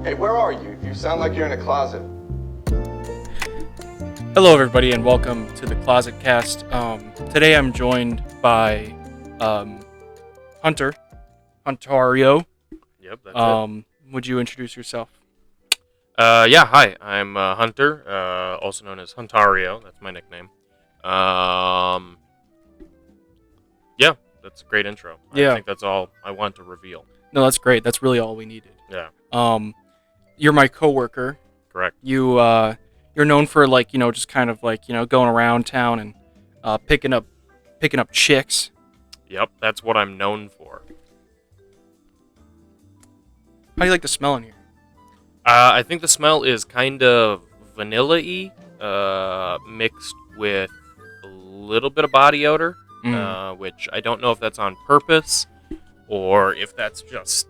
Hey, where are you? You sound like you're in a closet. Hello, everybody, and welcome to the Closet Cast. Today I'm joined by Huntario. Yep, that's it. Would you introduce yourself? Yeah, hi. I'm Hunter, also known as Huntario. That's my nickname. Yeah, that's a great intro. Yeah. I think that's all I want to reveal. No, that's great. That's really all we needed. Yeah, You're my coworker. correct. You're known for just kind of going around town and picking up chicks. Yep, that's what I'm known for. How do you like the smell in here? I think the smell is kind of vanilla-y, mixed with a little bit of body odor, which I don't know if that's on purpose or if that's just,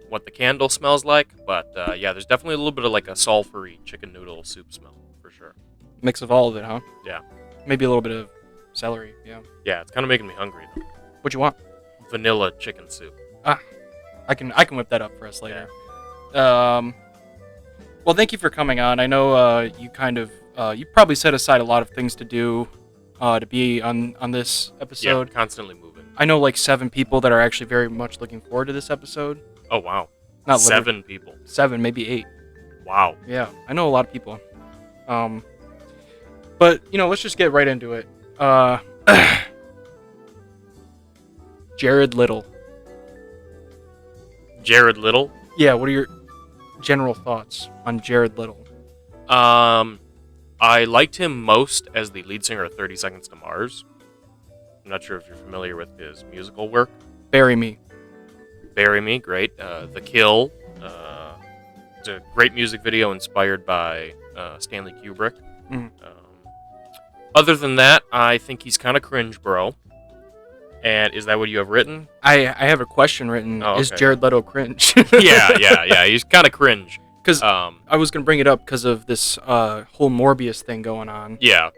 what the candle smells like. But, yeah, there's definitely a little bit of like a sulfury chicken noodle soup smell, for sure. Mix of all of it, huh? Yeah. Maybe a little bit of celery. Yeah. Yeah, it's kind of making me hungry, though. What you want? Vanilla chicken soup. I can whip that up for us later. Yeah. Well, thank you for coming on. I know you probably set aside a lot of things to do to be on this episode. Yeah, constantly moving. I know 7 people that are actually very much looking forward to this episode. Oh, wow. Not 7 people. 7, maybe 8. Wow. Yeah, I know a lot of people. But, let's just get right into it. Jared Little. Jared Little? Yeah, what are your general thoughts on Jared Little? I liked him most as the lead singer of 30 Seconds to Mars. I'm not sure if you're familiar with his musical work. Bury Me. Bury Me, great. The Kill. It's a great music video inspired by Stanley Kubrick. Mm. Other than that, I think he's kind of cringe, bro. And is that what you have written? I have a question written. Oh, Is okay. Jared Leto cringe? Yeah. He's kind of cringe. Because I was going to bring it up because of this whole Morbius thing going on. Yeah.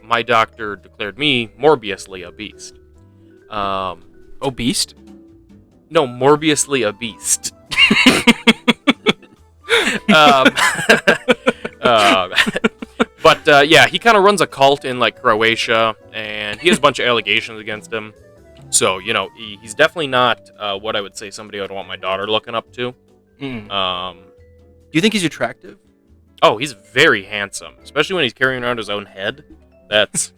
My doctor declared me Morbiusly a beast. Beast? No, Morbiusly a beast. But yeah, he kind of runs a cult in Croatia, and he has a bunch of allegations against him. So he's definitely not what I would say somebody I would want my daughter looking up to. Do you think he's attractive? Oh, he's very handsome, especially when he's carrying around his own head. That's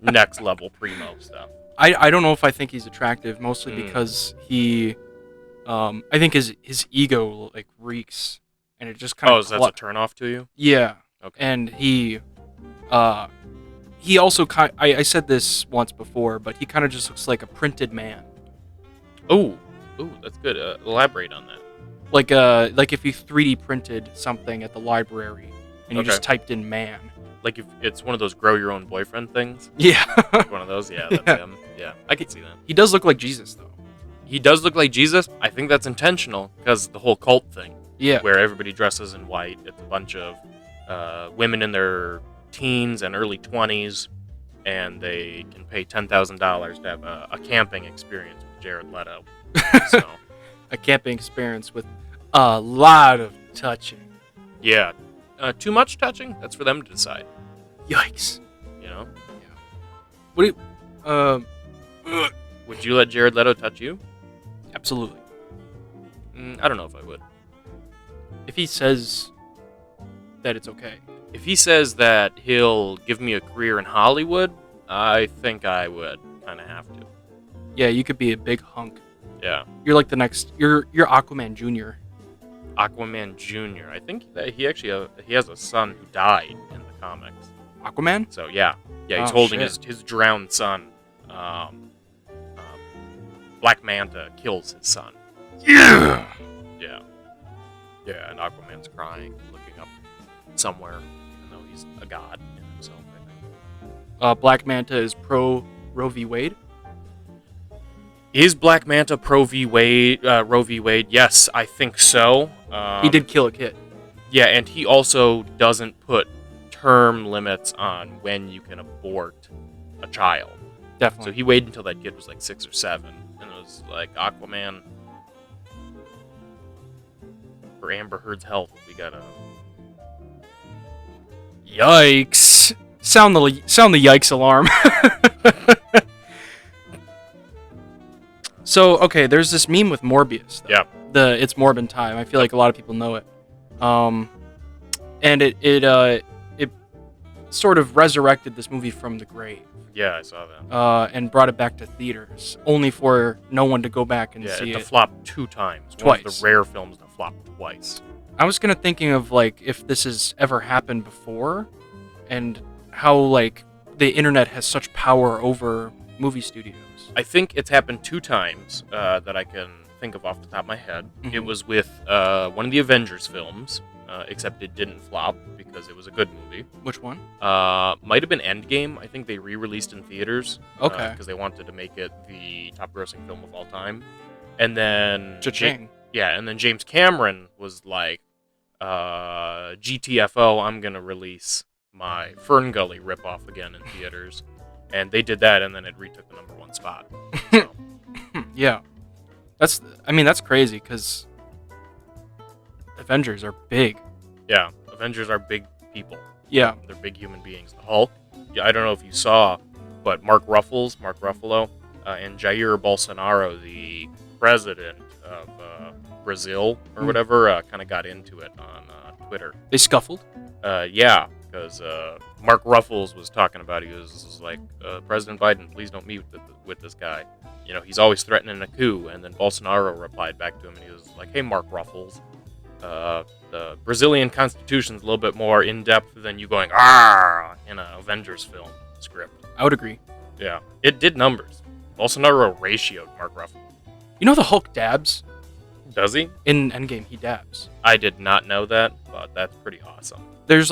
next level primo stuff. I don't know if I think he's attractive, mostly because he, I think his ego reeks, and it just kind of. Oh, so that's a turnoff to you? Yeah. Okay. And he also I said this once before, but he kind of just looks like a printed man. Ooh, that's good. Elaborate on that. Like if you 3D printed something at the library and you just typed in man. Like if it's one of those grow your own boyfriend things. Yeah. One of those. Yeah, that's him. Yeah, I can see that. He does look like Jesus, though. He does look like Jesus. I think that's intentional because the whole cult thing. Yeah. Where everybody dresses in white. It's a bunch of women in their teens and early 20s, and they can pay $10,000 to have a camping experience with Jared Leto. So. A camping experience with a lot of touching. Yeah. Too much touching? That's for them to decide. Yikes. Yeah. What do you... Would you let Jared Leto touch you? Absolutely. I don't know if I would. If he says that it's okay. If he says that he'll give me a career in Hollywood, I think I would kind of have to. Yeah, you could be a big hunk. Yeah. You're like the next... You're Aquaman Jr. Aquaman Jr. I think that he actually he has a son who died in the comics. Aquaman? So yeah, he's Oh, holding shit. his drowned son. Black Manta kills his son. Yeah. Yeah, and Aquaman's crying, looking up somewhere, even though he's a god in himself. I think. Black Manta is pro Roe v. Wade? Is Black Manta pro Roe v. Wade? Yes, I think so. He did kill a kid. Yeah, and he also doesn't put term limits on when you can abort a child. Definitely. So he waited until that kid was 6 or 7, and it was Aquaman, for Amber Heard's health. We gotta. Yikes! Sound the yikes alarm. So okay, there's this meme with Morbius. Though. Yeah. It's Morbin time. I feel like a lot of people know it. And it sort of resurrected this movie from the grave. Yeah, I saw that. And brought it back to theaters, only for no one to go back and see it. It flopped 2 times. Twice. One of the rare films that flopped twice. I was thinking of like if this has ever happened before, and how like the internet has such power over movie studios. I think it's happened 2 times that I can think of off the top of my head. Mhm. It was with one of the Avengers films, except it didn't flop because it was a good movie. Which one? Might have been Endgame. I think they re-released in theaters. Okay. Because they wanted to make it the top-grossing film of all time. And then... Cha-ching. and then James Cameron was like, GTFO, I'm going to release my Fern Gully ripoff again in theaters. And they did that, and then it retook the #1 spot. So. Yeah. That's crazy, because Avengers are big. Yeah, Avengers are big people. Yeah. They're big human beings. The Hulk, I don't know if you saw, but Mark Ruffalo, and Jair Bolsonaro, the president of Brazil or whatever, kind of got into it on Twitter. They scuffled? Yeah, because Mark Ruffles was talking about it. He was like, President Biden, please don't meet with this guy. You know, he's always threatening a coup. And then Bolsonaro replied back to him, and he was like, hey, Mark Ruffles, the Brazilian constitution's a little bit more in-depth than you going, "Arr!" in an Avengers film script. I would agree. Yeah, it did numbers. Bolsonaro ratioed Mark Ruffalo. You know the Hulk dabs? Does he? In Endgame, he dabs. I did not know that, but that's pretty awesome. There's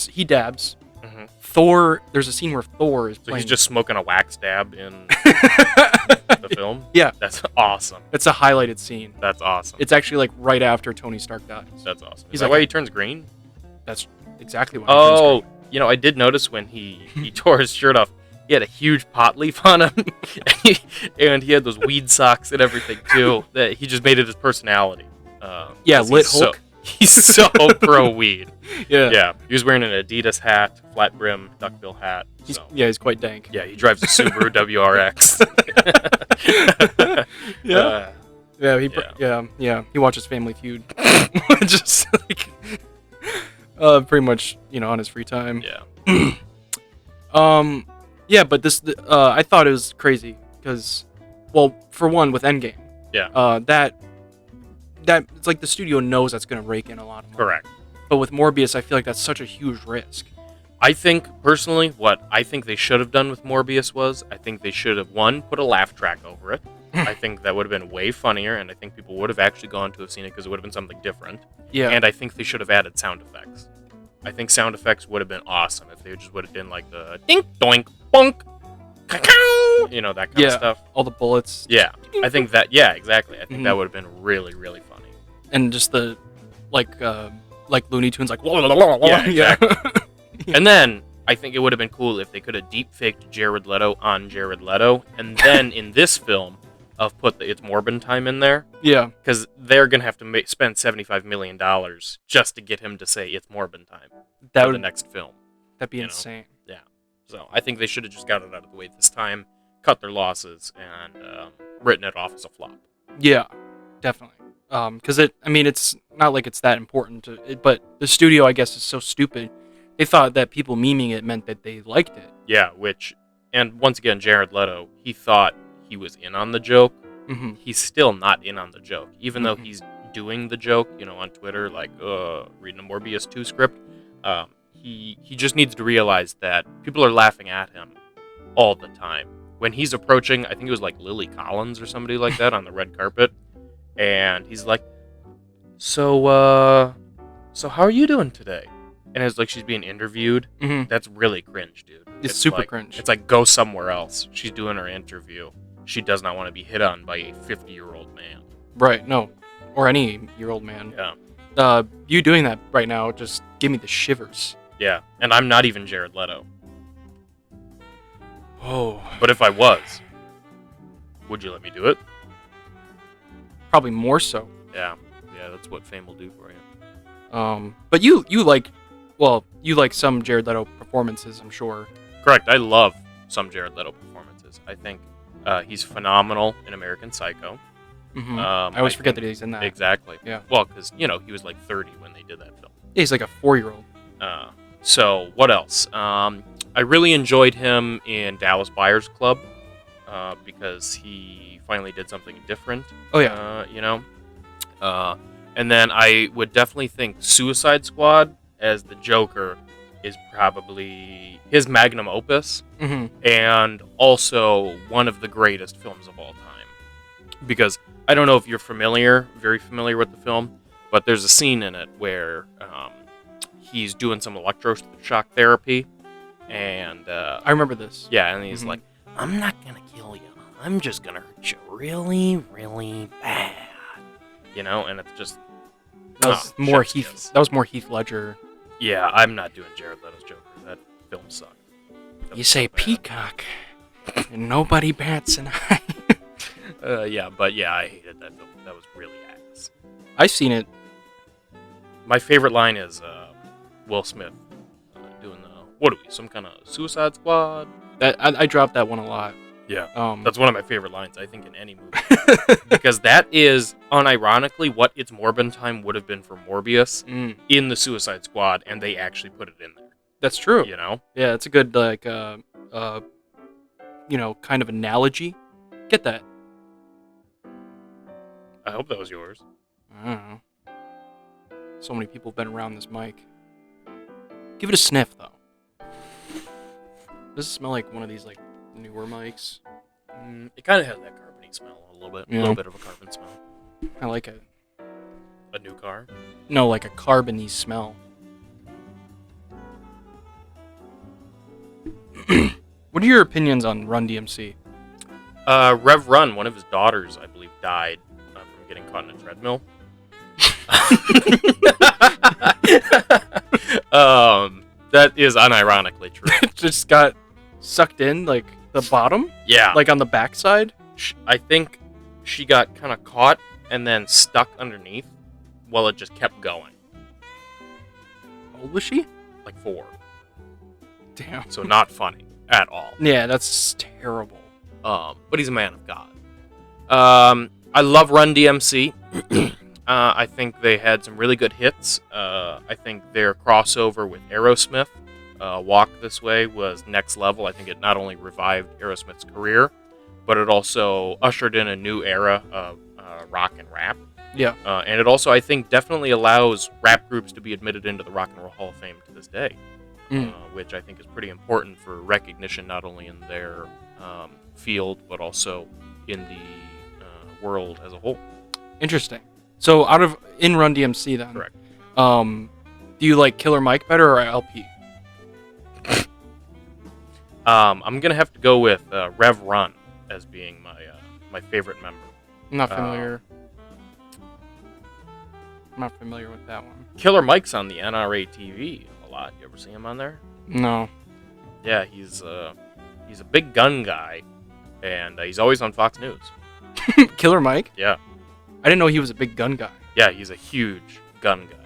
he dabs. Mhm. Thor, there's a scene where Thor is So playing. he's just smoking a wax dab in the film? Yeah. That's awesome. It's a highlighted scene. That's awesome. It's actually like right after Tony Stark dies. That's awesome. He's Is that like- why he turns green? That's exactly why. he turns Oh, green. you know, I did notice when he tore his shirt off, he had a huge pot leaf on him, and he had those weed socks and everything too. That he just made it his personality. Yeah, 'cause lit he's Hulk. He's so pro weed. Yeah. Yeah, he was wearing an Adidas hat, flat brim, duckbill hat. He's, So. yeah, he's quite dank. Yeah, he drives a Subaru WRX. Yeah. Yeah. Yeah. He watches Family Feud, just like, pretty much, on his free time. Yeah. Yeah, but I thought it was crazy because, well, for one, with Endgame, Yeah. that it's like the studio knows that's gonna rake in a lot of money. Correct. But with Morbius, I feel like that's such a huge risk. I think, personally, what I think they should have done with Morbius was, I think they should have, one, put a laugh track over it. I think that would have been way funnier, and I think people would have actually gone to have seen it because it would have been something different. Yeah. And I think they should have added sound effects. I think sound effects would have been awesome if they just would have been like the dink, doink, bonk, cacao, that kind of stuff. All the bullets. Yeah, I think that, yeah, exactly. I think Mhm. that would have been really, really funny. And just the, like Looney Tunes, like, Yeah, exactly. Yeah. And then I think it would have been cool if they could have deep faked Jared Leto on Jared Leto, and then in this film, put the It's Morbin time in there, Yeah. because they're gonna have to spend $75 million just to get him to say It's Morbin time That for would the next film. that'd be you know. insane. Yeah. So I think they should have just got it out of the way this time, cut their losses, and written it off as a flop. Yeah, definitely. Because it's not like it's that important but the studio, I guess, is so stupid. They thought that people memeing it meant that they liked it. Yeah, and once again, Jared Leto, he thought he was in on the joke. Mm-hmm. He's still not in on the joke, even though Mhm. he's doing the joke, on Twitter, like reading a Morbius 2 script. He just needs to realize that people are laughing at him all the time. When he's approaching, I think it was like Lily Collins or somebody like that on the red carpet, and he's like, so how are you doing today? And it's like she's being interviewed. Mm-hmm. That's really cringe, dude. It's super like, cringe. It's like, go somewhere else. She's doing her interview. She does not want to be hit on by a 50-year-old man. Right, no. Or any year-old man. Yeah. You doing that right now just give me the shivers. Yeah. And I'm not even Jared Leto. Oh. But if I was, would you let me do it? Probably more so. Yeah. Yeah, that's what fame will do for you. But you like some Jared Leto performances, I'm sure. Correct. I love some Jared Leto performances. I think he's phenomenal in American Psycho. Mm-hmm. I always forget that he's in that. Exactly. Yeah. Well, because, he was like 30 when they did that film. Yeah, he's like a 4-year-old. So, what else? I really enjoyed him in Dallas Buyers Club because he finally did something different. Oh, yeah. And then I would definitely think Suicide Squad as the Joker is probably his magnum opus, and also one of the greatest films of all time. Because I don't know if you're very familiar with the film, but there's a scene in it where he's doing some electroshock therapy, and I remember this. Yeah, and he's like, "I'm not gonna kill you. I'm just gonna hurt you really, really bad." And it's just that was more Heath Ledger. Yeah, I'm not doing Jared Leto's Joker. That film sucked. You say peacock, and nobody bats an eye. I hated that film. That was really ass. I've seen it. My favorite line is Will Smith doing some kind of Suicide Squad? I dropped that one a lot. Yeah, that's one of my favorite lines, I think, in any movie. Because that is, unironically, what It's Morbin Time would have been for Morbius in the Suicide Squad, and they actually put it in there. That's true. Yeah, it's a good, kind of analogy. Get that? I hope that was yours. I don't know. So many people have been around this mic. Give it a sniff, though. Does it smell like one of these, newer mics? It kind of has that carbony smell a little bit. Yeah. A little bit of a carbon smell. I like it. A new car? No, like a carbony smell. What are your opinions on Run DMC? Rev Run, one of his daughters, I believe, died from getting caught in a treadmill. That is unironically true. Just got sucked in, the bottom? Yeah. On the backside? I think she got kind of caught and then stuck underneath while it just kept going. How old was she? 4. Damn. So not funny at all. Yeah, that's terrible. But he's a man of God. I love Run DMC. I think they had some really good hits. I think their crossover with Aerosmith, Walk This Way, was next level. I think it not only revived Aerosmith's career, but it also ushered in a new era of rock and rap. Yeah. And it also, I think, definitely allows rap groups to be admitted into the Rock and Roll Hall of Fame to this day, which I think is pretty important for recognition not only in their field, but also in the world as a whole. Interesting. So in Run DMC then, correct. Do you like Killer Mike better or LP? I'm gonna have to go with Rev Run as being my favorite member. I'm not familiar. I'm not familiar with that one. Killer Mike's on the NRA TV a lot. You ever see him on there? No. Yeah, he's a big gun guy, and he's always on Fox News. Killer Mike? Yeah. I didn't know he was a big gun guy. Yeah, he's a huge gun guy.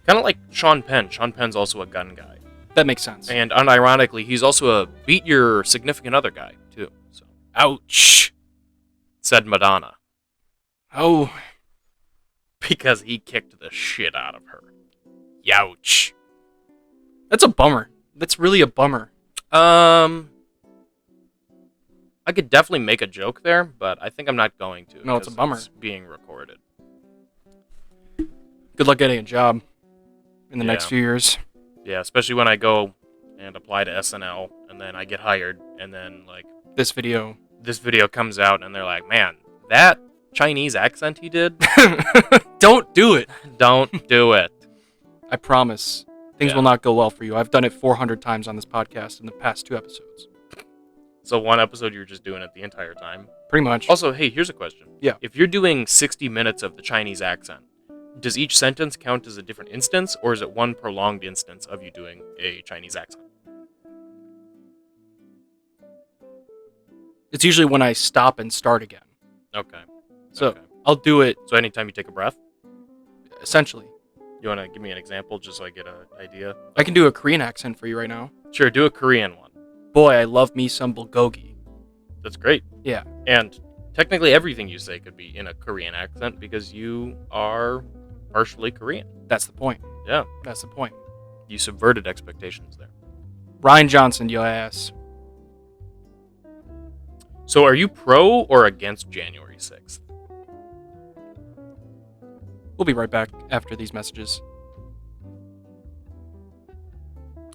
Kind of like Sean Penn. Sean Penn's also a gun guy. That makes sense. And unironically, he's also a beat your significant other guy, too. So, ouch. Said Madonna. Oh. Because he kicked the shit out of her. Youch. That's a bummer. That's really a bummer. I could definitely make a joke there, but I think I'm not going to. No, it's a bummer. It's being recorded. Good luck getting a job in the next few years. Yeah, especially when I go and apply to SNL, and then I get hired, and then, This video comes out, and they're like, man, that Chinese accent he did? Don't do it. Don't do it. I promise. Things will not go well for you. I've done it 400 times on this podcast in the past 2 episodes. So one episode you're just doing it the entire time? Pretty much. Also, hey, here's a question. Yeah. If you're doing 60 minutes of the Chinese accent, does each sentence count as a different instance, or is it one prolonged instance of you doing a Chinese accent? It's usually when I stop and start again. Okay. So okay. I'll do it. So anytime you take a breath? Essentially. You want to give me an example just so I get an idea? I can do a Korean accent for you right now. Sure, do a Korean one. Boy, I love me some bulgogi. That's great. Yeah. And technically everything you say could be in a Korean accent because you are partially Korean. That's the point. Yeah. That's the point. You subverted expectations there. Ryan Johnson, yo ass. So are you pro or against January 6th? We'll be right back after these messages.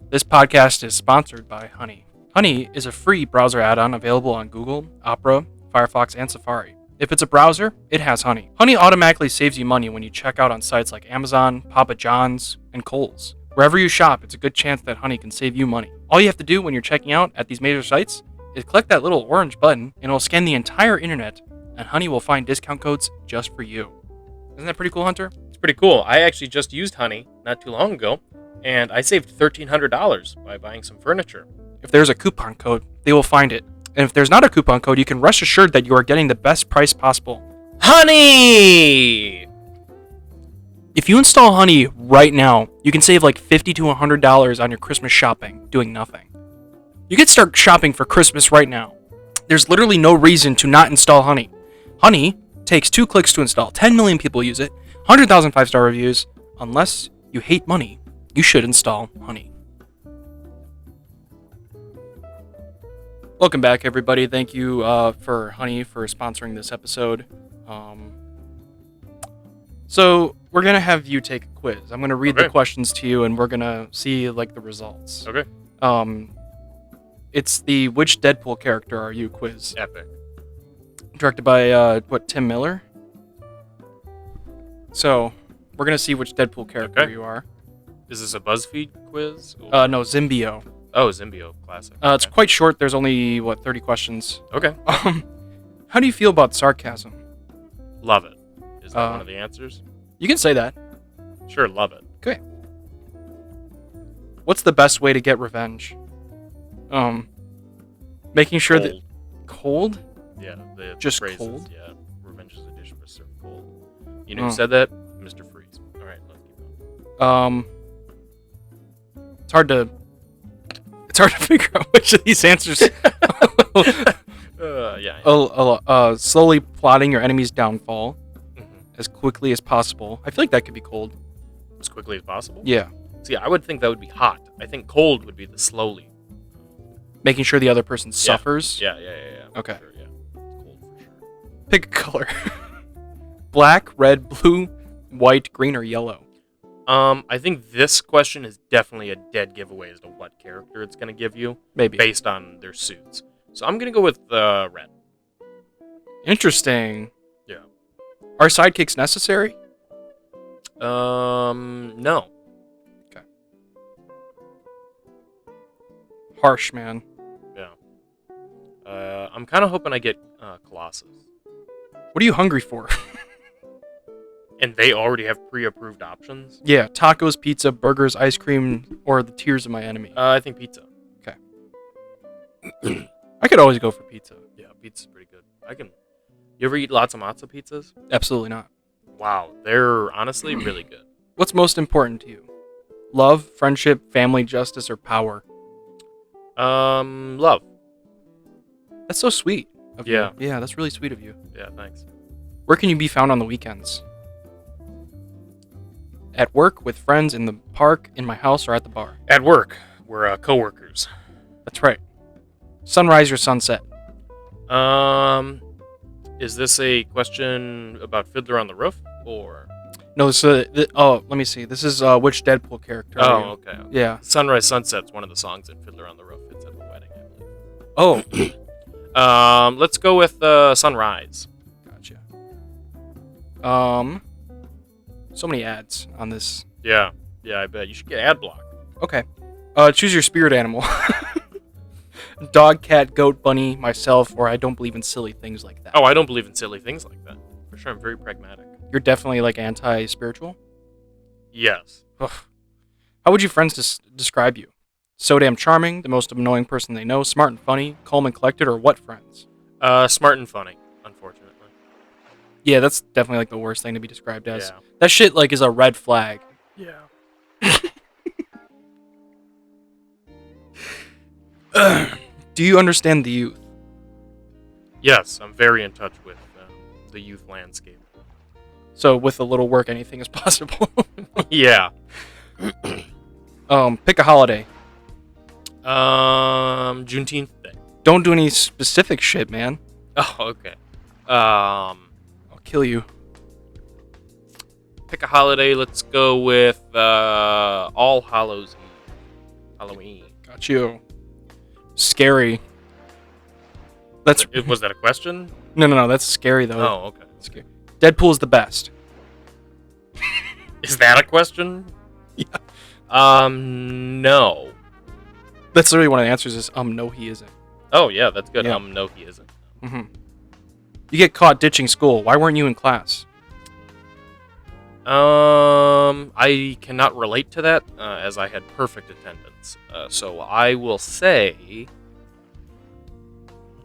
This podcast is sponsored by Honey. Honey is a free browser add-on available on Google, Opera, Firefox, and Safari. If it's a browser, it has Honey. Honey automatically saves you money when you check out on sites like Amazon, Papa John's, and Kohl's. Wherever you shop, it's a good chance that Honey can save you money. All you have to do when you're checking out at these major sites is click that little orange button, and it'll scan the entire internet, and Honey will find discount codes just for you. Isn't that pretty cool, Hunter? It's pretty cool. I actually just used Honey not too long ago, and I saved $1,300 by buying some furniture. If there's a coupon code, they will find it. And if there's not a coupon code, you can rest assured that you are getting the best price possible. Honey! If you install Honey right now, you can save like $50 to $100 on your Christmas shopping doing nothing. You can start shopping for Christmas right now. There's literally no reason to not install Honey. Honey takes 2 clicks to install. 10 million people use it. 100,000 5-star reviews. Unless you hate money, you should install Honey. Welcome back, everybody. Thank you for Honey for sponsoring this episode. So we're gonna have you take a quiz. I'm gonna read the questions to you, and we're gonna see like the results. Okay. It's the which Deadpool character are you quiz. Epic. Directed by Tim Miller. So we're gonna see which Deadpool character you are. Is this a BuzzFeed quiz? No, Zimbio. Oh, Zimbio, classic. It's quite short. There's only 30 questions. Okay. How do you feel about sarcasm? Love it. Is that one of the answers? You can say that. Sure, love it. Okay. What's the best way to get revenge? Making sure that cold. Yeah, the just phrases, cold. Yeah, revenge is a dish best served cold. You know who said that? Mr. Freeze. All right, let's keep going. It's hard to figure out which of these answers. Slowly plotting your enemy's downfall as quickly as possible. I feel like that could be cold. As quickly as possible? Yeah. See, I would think that would be hot. I think cold would be the slowly. Making sure the other person suffers? Yeah. Okay. Sure, yeah. It's cold for sure. Pick a color. Black, red, blue, white, green, or yellow? I think this question is definitely a dead giveaway as to what character it's going to give you. Maybe. Based on their suits. So I'm going to go with red. Interesting. Yeah. Are sidekicks necessary? No. Okay. Harsh, man. Yeah. I'm kind of hoping I get Colossus. What are you hungry for? And they already have pre-approved options? Yeah, tacos, pizza, burgers, ice cream, or the tears of my enemy. I think pizza. Okay. I could always go for pizza. Yeah, pizza's pretty good. You ever eat lots of matzo pizzas? Absolutely not. Wow, they're honestly really good. What's most important to you? Love, friendship, family, justice, or power? Love. That's so sweet of you. Yeah. Yeah, that's really sweet of you. Yeah, thanks. Where can you be found on the weekends? At work, with friends, in the park, in my house, or at the bar? At work. We're co-workers. That's right. Sunrise or sunset? Is this a question about Fiddler on the Roof, or? No, this let me see. This is which Deadpool character are you? Okay. Yeah. Sunrise Sunset's one of the songs in Fiddler on the Roof. It's at the wedding, I believe. Oh. Let's go with Sunrise. Gotcha. So many ads on this. Yeah, I bet. You should get ad block. Okay. Choose your spirit animal. Dog, cat, goat, bunny, myself, or I don't believe in silly things like that. Oh, I don't believe in silly things like that. For sure, I'm very pragmatic. You're definitely like anti-spiritual? Yes. Ugh. How would your friends describe you? So damn charming, the most annoying person they know, smart and funny, calm and collected, or what friends? Smart and funny, unfortunately. Yeah, that's definitely like the worst thing to be described as. Yeah. That shit like is a red flag. Yeah. Do you understand the youth? Yes, I'm very in touch with the youth landscape. So with a little work, anything is possible. Yeah. Pick a holiday. Juneteenth Day. Don't do any specific shit, man. Oh, okay. I'll kill you. Pick a holiday. Let's go with All Hallows Eve. Halloween. Got you. Scary. That's Was that a question? no. That's scary though. Oh, okay. Scary. Deadpool's the best. Is that a question? Yeah. No. That's literally one of the answers. Is no, he isn't. Oh, yeah, that's good. Yeah. No, he isn't. Mm-hmm. You get caught ditching school. Why weren't you in class? I cannot relate to that, as I had perfect attendance. So I will say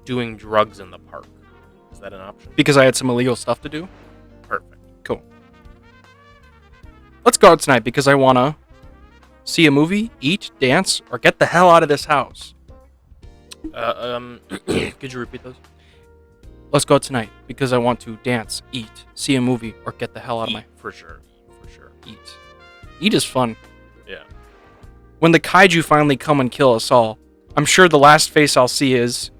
doing drugs in the park. Is that an option? Because I had some illegal stuff to do. Perfect. Cool. Let's go out tonight because I wanna see a movie, eat, dance, or get the hell out of this house. Could you repeat those? Let's go out tonight because I want to dance, eat, see a movie, or get the hell out of my For sure. For sure. eat. Eat is fun. Yeah. When the kaiju finally come and kill us all, I'm sure the last face I'll see is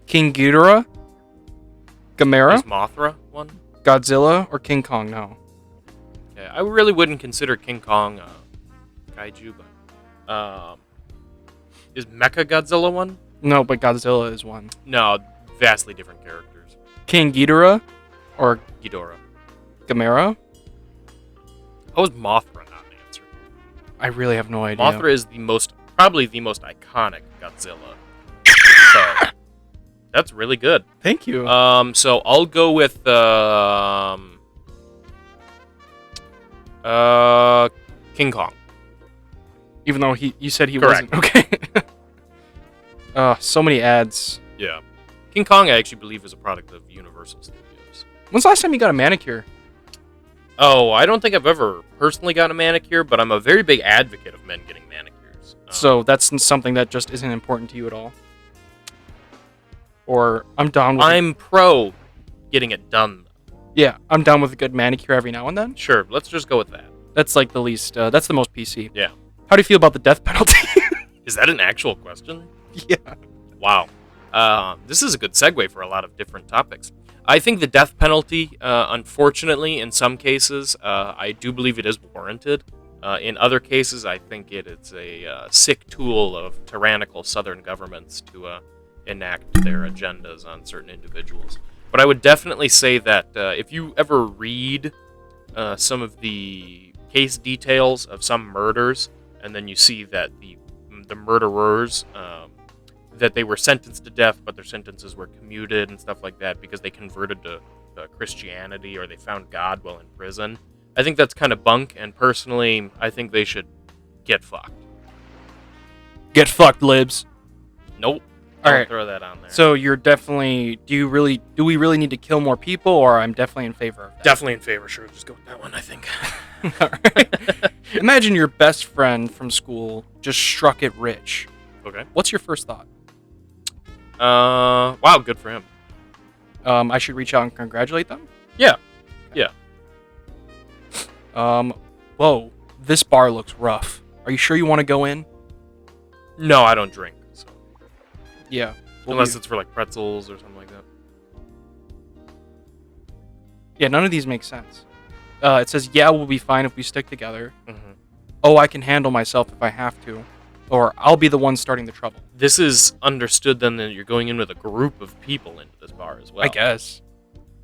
King Ghidorah, Gamera, Is Mothra one? Godzilla, or King Kong. No. Okay. I really wouldn't consider King Kong kaiju, but is Mecha Godzilla one? No, but Godzilla is one. No, vastly different characters. King Ghidorah or Ghidorah. Gamera? How is Mothra not an answer? I really have no idea. Mothra is probably the most iconic Godzilla. So that's really good. Thank you. So I'll go with King Kong. Even though you said he Correct. wasn't. Okay. So many ads. Yeah. King Kong, I actually believe, is a product of Universal Studios. When's the last time you got a manicure? Oh, I don't think I've ever personally got a manicure, but I'm a very big advocate of men getting manicures. So that's something that just isn't important to you at all? Or I'm down with I'm pro getting it done. Yeah, I'm down with a good manicure every now and then. Sure, let's just go with that. That's like the least, that's the most PC. Yeah. How do you feel about the death penalty? Is that an actual question? Yeah. Wow. This is a good segue for a lot of different topics. I think the death penalty, unfortunately, in some cases, I do believe it is warranted. In other cases, I think it is a sick tool of tyrannical southern governments to enact their agendas on certain individuals. But I would definitely say that if you ever read some of the case details of some murders, and then you see that the murderers, that they were sentenced to death, but their sentences were commuted and stuff like that because they converted to Christianity or they found God while in prison. I think that's kind of bunk, and personally, I think they should get fucked. Get fucked, libs. Nope. All I'll right. throw that on there. So you're definitely, do we really need to kill more people, or I'm definitely in favor of that? Definitely in favor. Sure, just go with that one, I think. All right. Imagine your best friend from school just struck it rich. Okay. What's your first thought? Wow, good for him. I should reach out and congratulate them? Yeah. Yeah. Whoa, this bar looks rough. Are you sure you want to go in? No, I don't drink. So. Yeah. Unless it's for like pretzels or something like that. Yeah, none of these make sense. It says, yeah, we'll be fine if we stick together. Mm-hmm. Oh, I can handle myself if I have to. Or I'll be the one starting the trouble. This is understood then that you're going in with a group of people into this bar as well. I guess.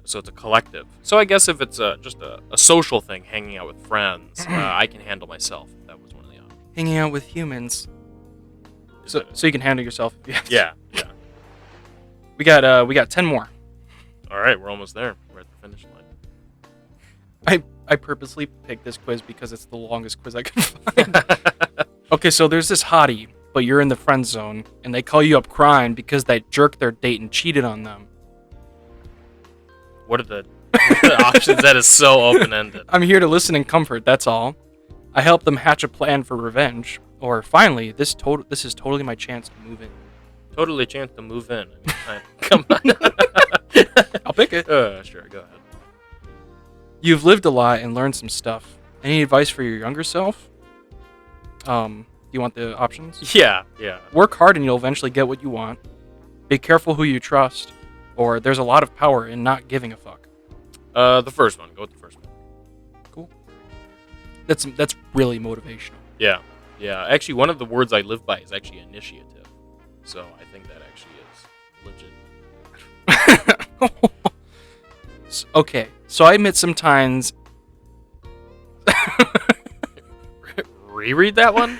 So it's a collective. So I guess if it's just a social thing, hanging out with friends, I can handle myself. That was one of the options. Hanging out with humans. So you can handle yourself. Yeah, yeah. We got 10 more. All right, we're almost there. We're at the finish line. I purposely picked this quiz because it's the longest quiz I could find. Okay, so there's this hottie, but you're in the friend zone, and they call you up crying because that jerk their date and cheated on them. What are the Options, that is so open-ended. I'm here to listen and comfort, that's all. I help them hatch a plan for revenge. Or finally, this is totally my chance to move in. Totally a chance to move in. I mean, come on. I'll pick it. Sure, go ahead. You've lived a lot and learned some stuff. Any advice for your younger self? Do you want the options? Yeah. Work hard and you'll eventually get what you want. Be careful who you trust. Or there's a lot of power in not giving a fuck. The first one. Go with the first one. Cool. That's really motivational. Yeah. Actually, one of the words I live by is actually initiative. So I think that actually is legit. Okay, so I admit sometimes... Reread that one?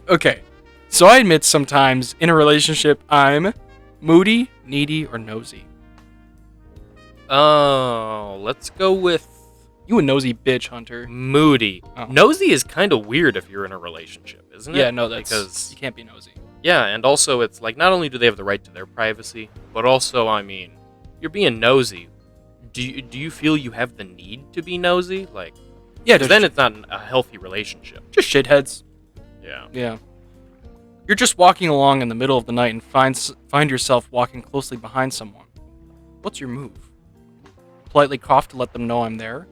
Okay, so I admit sometimes in a relationship I'm moody, needy, or nosy. Oh, let's go with You a nosy bitch, Hunter. moody. Oh. Nosy is kind of weird if you're in a relationship, isn't it? Yeah, no, that's... because You can't be nosy. yeah, and also it's like not only do they have the right to their privacy, but also I mean, you're being nosy. Do you feel you have the need to be nosy? Like, Yeah, 'cause then it's not a healthy relationship. just shitheads. Yeah. Yeah. You're just walking along in the middle of the night and find yourself walking closely behind someone. What's your move? Politely cough to let them know I'm there?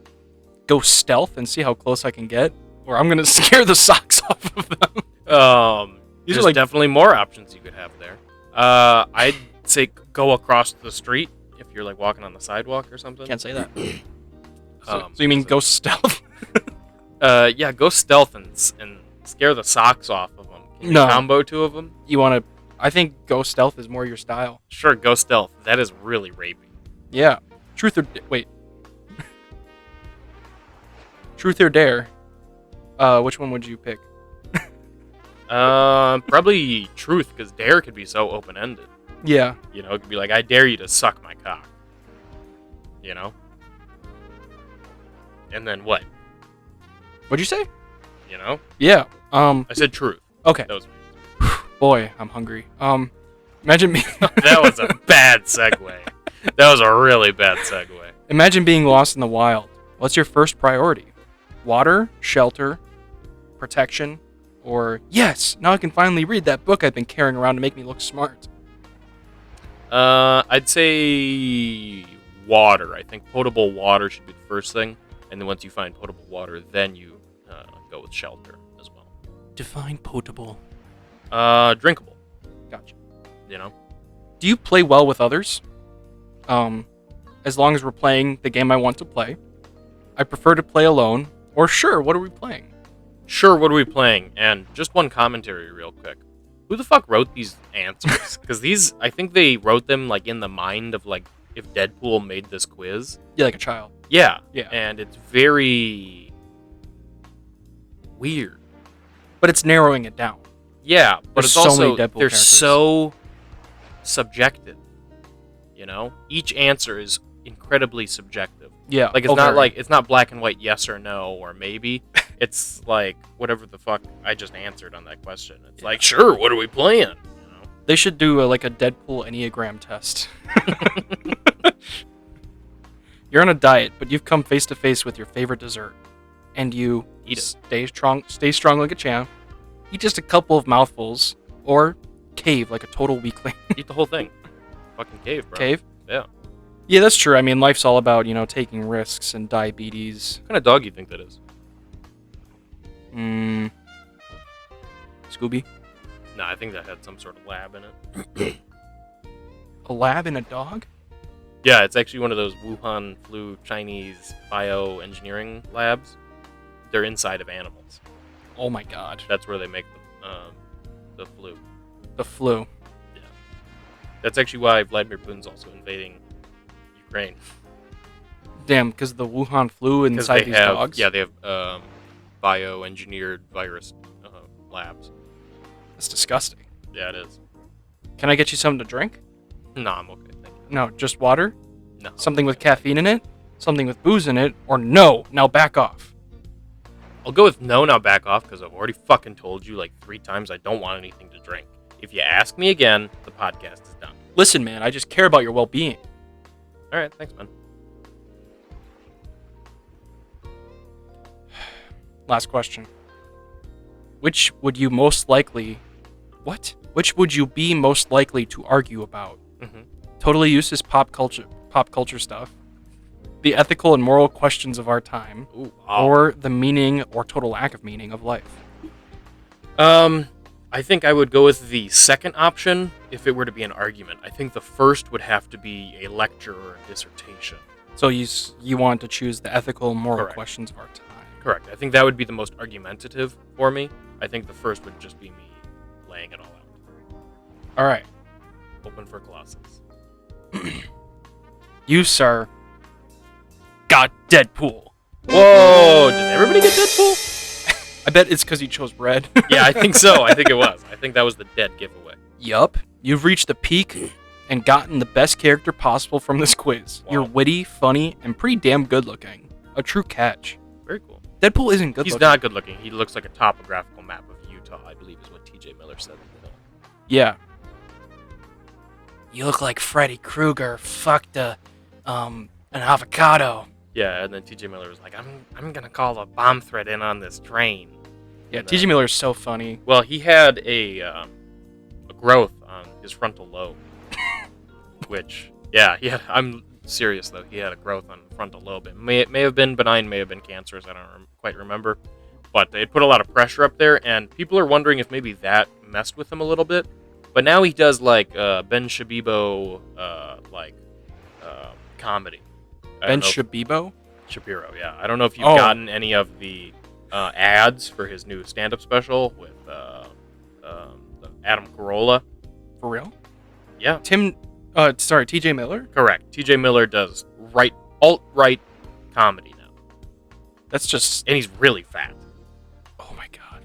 Go stealth and see how close I can get? Or I'm gonna scare the socks off of them? These are There's like... definitely more options you could have there. I'd say go across the street if you're like walking on the sidewalk or something. Can't say that. So you mean go stealth? Yeah, go stealth and scare the socks off of them. Can you No. combo two of them? You want to... I think go stealth is more your style. Sure, go stealth. That is really rapey. Yeah. Truth or... Wait. Truth or dare? Which one would you pick? Probably truth, because dare could be so open-ended. Yeah. You know, it could be like, I dare you to suck my cock. You know? And then what? What'd you say? You know? Yeah. I said truth. Okay. That was Boy, I'm hungry. Imagine me... that was a bad segue. That was a really bad segue. Imagine being lost in the wild. What's your first priority? Water, shelter, protection, or yes, now I can finally read that book I've been carrying around to make me look smart. I'd say water. I think potable water should be the first thing, and then once you find potable water, then you go with shelter as well. Define potable. Drinkable. Gotcha. You know? Do you play well with others? As long as we're playing the game I want to play. I prefer to play alone. Or sure, what are we playing? Sure, what are we playing? And just one commentary real quick. Who the fuck wrote these answers? Because these, I think they wrote them like in the mind of like if Deadpool made this quiz. Yeah, like a child. Yeah. Yeah. And it's very weird. But it's narrowing it down. Yeah, but There's it's so also many Deadpool they're characters. so subjective. You know, each answer is incredibly subjective. Yeah. Like it's not black and white, yes or no or maybe. It's like whatever the fuck I just answered on that question. It's like, sure, what are we playing? You know? They should do like a Deadpool Enneagram test. You're on a diet, but you've come face to face with your favorite dessert, and you Eat it. Stay strong like a champ. Eat just a couple of mouthfuls, or cave like a total weakling. Eat the whole thing. Fucking cave, bro. Cave? Yeah. Yeah, that's true. I mean, life's all about, taking risks and diabetes. What kind of dog do you think that is? Scooby? No, I think that had some sort of lab in it. A lab in a dog? Yeah, it's actually one of those Wuhan flu Chinese bioengineering labs. They're inside of animals. Oh my god. That's where they make the flu. The flu. Yeah. That's actually why Vladimir Putin's also invading Ukraine. Damn, because the Wuhan flu inside these dogs? Yeah, they have bioengineered virus labs. That's disgusting. Yeah, it is. Can I get you something to drink? No, I'm okay. Thank you. No, just water? No. Something with caffeine in it? Something with booze in it? Or no, now back off. I'll go with no, now back off, because I've already fucking told you like 3 times I don't want anything to drink. If you ask me again, the podcast is done. Listen, man, I just care about your well-being. All right, thanks, man. Last question. Which would you most likely... What? Which would you be most likely to argue about? Mm-hmm. Totally useless pop culture stuff, the ethical and moral questions of our time, Ooh, or the meaning or total lack of meaning of life? I think I would go with the second option if it were to be an argument. I think the first would have to be a lecture or a dissertation. So you want to choose the ethical and moral Correct. questions of our time. Correct. I think that would be the most argumentative for me. I think the first would just be me laying it all out. All right. Open for Colossus. You, sir, got Deadpool. Whoa! Did everybody get Deadpool? I bet it's because you chose red. Yeah, I think so. I think it was. I think that was the dead giveaway. Yup. You've reached the peak and gotten the best character possible from this quiz. Wow. You're witty, funny, and pretty damn good looking. A true catch. Very cool. Deadpool isn't good He's looking. not good looking. He looks like a topographical map of Utah, I believe is what TJ Miller said in the film. Yeah. You look like Freddy Krueger fucked an avocado. Yeah, and then TJ Miller was like, I'm gonna call a bomb threat in on this train. Yeah, And, T.J. Miller's so funny. Well, he had a growth on his frontal lobe, which, yeah, I'm serious though. He had a growth on the frontal lobe. It may have been benign, may have been cancerous. I don't quite remember, but they put a lot of pressure up there, and people are wondering if maybe that messed with him a little bit. But now he does like Ben Shabibo comedy. Ben Shabibo? Shapiro, yeah. I don't know if you've Oh. gotten any of the ads for his new stand-up special with Adam Carolla. For real? Yeah, T.J. Miller? correct. TJ Miller does alt-right comedy now, That's just... and he's really fat. Oh my god.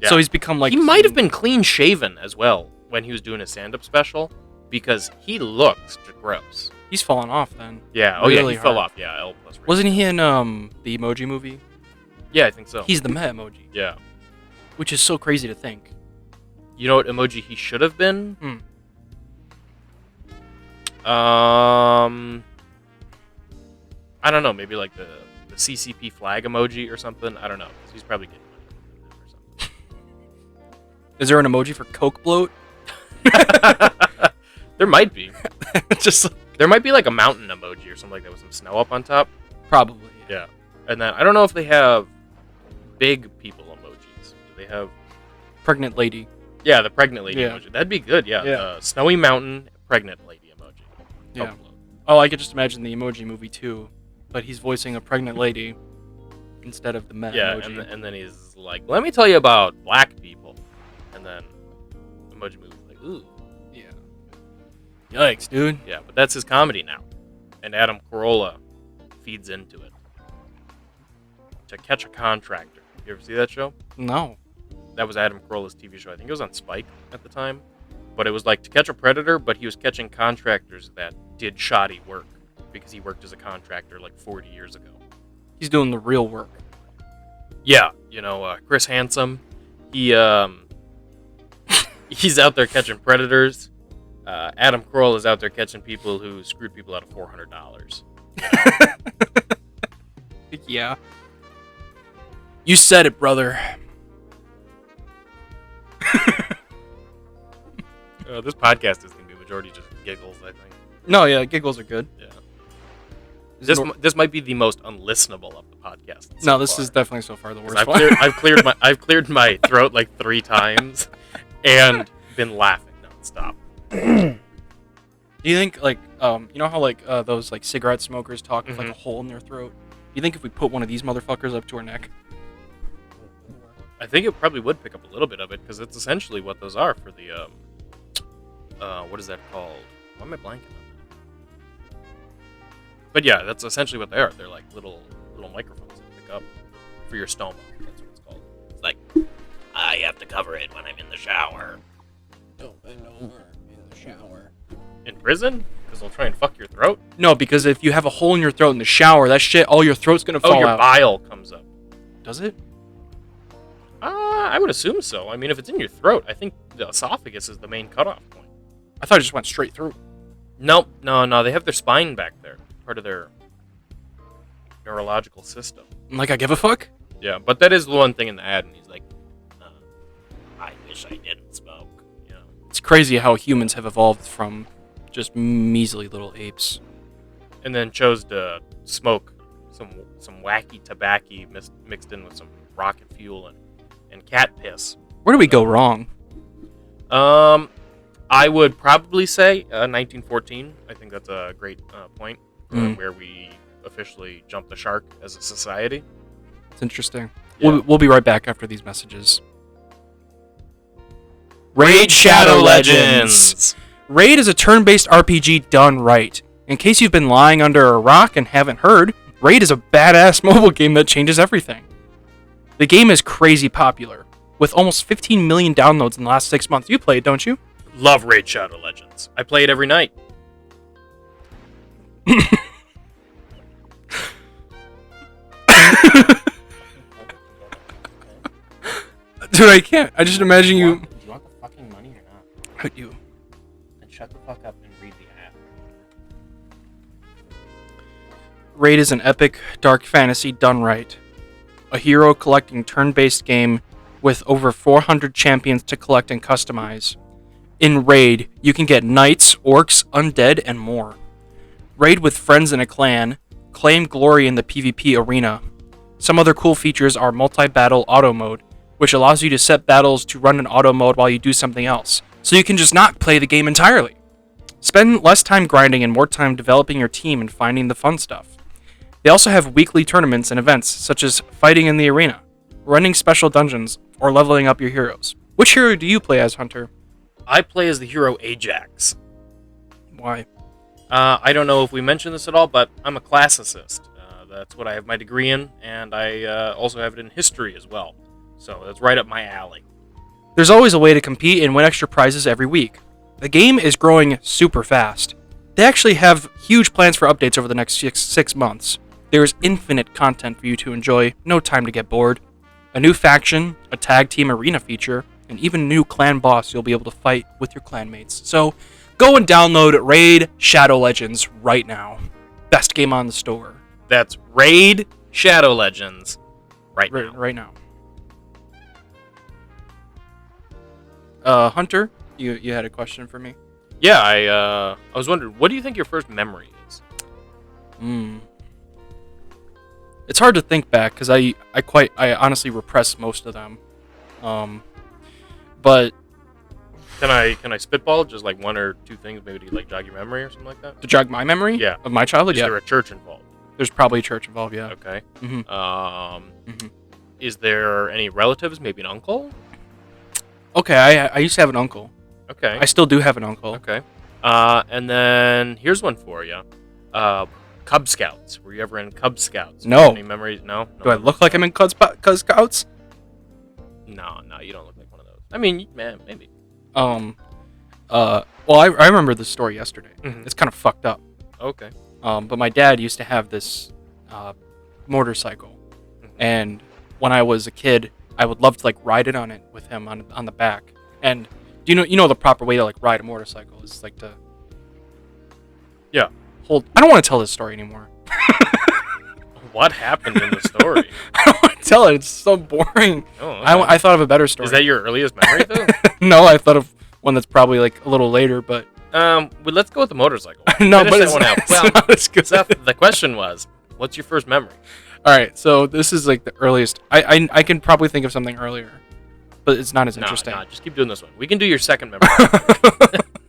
Yeah. So he's become like... He might have been clean-shaven as well when he was doing his stand-up special, because he looks gross. He's fallen off then. Yeah, oh yeah, Really he fell hard. off. Yeah, L plus. rating. Wasn't he in the Emoji Movie? Yeah, I think so. He's the Met Emoji. Yeah. Which is so crazy to think. You know what emoji he should have been? Hmm. I don't know. Maybe like the CCP flag emoji or something. I don't know. He's probably getting money or something. Is there an emoji for Coke bloat? There might be. Just There might be like a mountain emoji or something like that with some snow up on top. probably. Yeah. And then I don't know if they have big people emojis. Do they have? Pregnant lady. Yeah, the pregnant lady Yeah. emoji. That'd be good. Yeah. Yeah. Snowy mountain pregnant lady emoji. Yeah. Upload. Oh, I could just imagine the Emoji Movie too, but he's voicing a pregnant lady instead of the Met Yeah, emoji. and then he's like, "Let me tell you about black people," and then emoji movie's like, "Ooh, Yeah. Yikes, dude. yeah," but that's his comedy now, and Adam Carolla feeds into it. To Catch a Contractor. You ever see that show? No. That was Adam Carolla's TV show. I think it was on Spike at the time, but it was like To Catch a Predator, but he was catching contractors that did shoddy work because he worked as a contractor like 40 years ago. He's doing the real work. Yeah, Chris Handsome, he he's out there catching predators. Adam Carolla is out there catching people who screwed people out of $400. Yeah. You said it, brother. This podcast is gonna be majority just giggles, I think. No, yeah, giggles are good. Yeah. This This might be the most unlistenable of the podcasts. no, this is definitely so far the worst I've one. I've cleared my throat like 3 times, and been laughing nonstop. Do you think like you know how like those like cigarette smokers talk with like a hole in their throat? Do you think if we put one of these motherfuckers up to our neck? I think it probably would pick up a little bit of it because it's essentially what those are for the what is that called? Why am I blanking on that? But yeah, that's essentially what they are. They're like little microphones that pick up for your stoma. That's what it's called. It's like I have to cover it when I'm in the shower. Don't bend over in the shower. In prison? Because they'll try and fuck your throat. No, because if you have a hole in your throat in the shower, that shit, all your throat's gonna Oh, fall your out. bile comes up. Does it? I would assume so. I mean, if it's in your throat, I think the esophagus is the main cutoff point. I thought it just went straight through. Nope. No. They have their spine back there. part of their neurological system. Like I give a fuck? Yeah, but that is the one thing in the ad, and he's like, I wish I didn't smoke. You know? It's crazy how humans have evolved from just measly little apes. And then chose to smoke some wacky tobacco mixed in with some rocket fuel and cat piss. Where do we go wrong? I would probably say 1914. I think that's a great point where we officially jumped the shark as a society. It's interesting. Yeah. We'll be right back after these messages. Raid Shadow Legends! Raid is a turn-based RPG done right. In case you've been lying under a rock and haven't heard, Raid is a badass mobile game that changes everything. The game is crazy popular, with almost 15 million downloads in the last 6 months. You play it, don't you? Love Raid Shadow Legends. I play it every night. Dude, I can't. I just imagine you... Do you want the fucking money or not? Hurt you. Then shut the fuck up and read the app. Raid is an epic, dark fantasy done right. A hero collecting turn-based game with over 400 champions to collect and customize. In Raid, you can get knights, orcs, undead, and more. Raid with friends in a clan. Claim glory in the PvP arena. Some other cool features are multi-battle auto mode, which allows you to set battles to run in auto mode while you do something else, so you can just not play the game entirely. Spend less time grinding and more time developing your team and finding the fun stuff. They also have weekly tournaments and events, such as fighting in the arena, running special dungeons, or leveling up your heroes. Which hero do you play as, Hunter? I play as the hero Ajax. Why? I don't know if we mentioned this at all, but I'm a classicist. That's what I have my degree in, and I also have it in history as well. So that's right up my alley. There's always a way to compete and win extra prizes every week. The game is growing super fast. They actually have huge plans for updates over the next 6 months. There is infinite content for you to enjoy, no time to get bored. A new faction, a tag team arena feature, and even a new clan boss you'll be able to fight with your clanmates. So, go and download Raid Shadow Legends right now. Best game on the store. That's Raid Shadow Legends right now. Right now. Hunter, you had a question for me? Yeah, I was wondering, what do you think your first memory is? It's hard to think back because I honestly repress most of them. But Can I spitball just like one or two things maybe to like jog your memory or something like that? to jog my memory, Yeah. of my childhood, Is yeah, there a church involved? there's probably a church involved, yeah. Okay. Mhm. Is there any relatives? Maybe an uncle? Okay, I used to have an uncle. Okay. I still do have an uncle. Okay. And then here's one for you. Cub Scouts. Were you ever in Cub Scouts? No. Any memories? No. Do I look like I'm in Cub Scouts? No, you don't look like one of those. I mean, man, maybe. Well, I remember this story yesterday. Mhm. It's kind of fucked up. Okay. But my dad used to have this motorcycle, and when I was a kid, I would love to like ride it on it with him on the back. And do you know the proper way to like ride a motorcycle is like to hold. I don't want to tell this story anymore. What happened in the story? I don't want to tell it. It's so boring. Oh, okay. I thought of a better story. Is that your earliest memory though? No, I thought of one that's probably like a little later, but Well, let's go with the motorcycle. no, Finish but that it's, one out. it's Well, not as good. Seth, the question was, what's your first memory? All right, so this is like the earliest. I can probably think of something earlier, but it's not as interesting. No, just keep doing this one. We can do your second memory.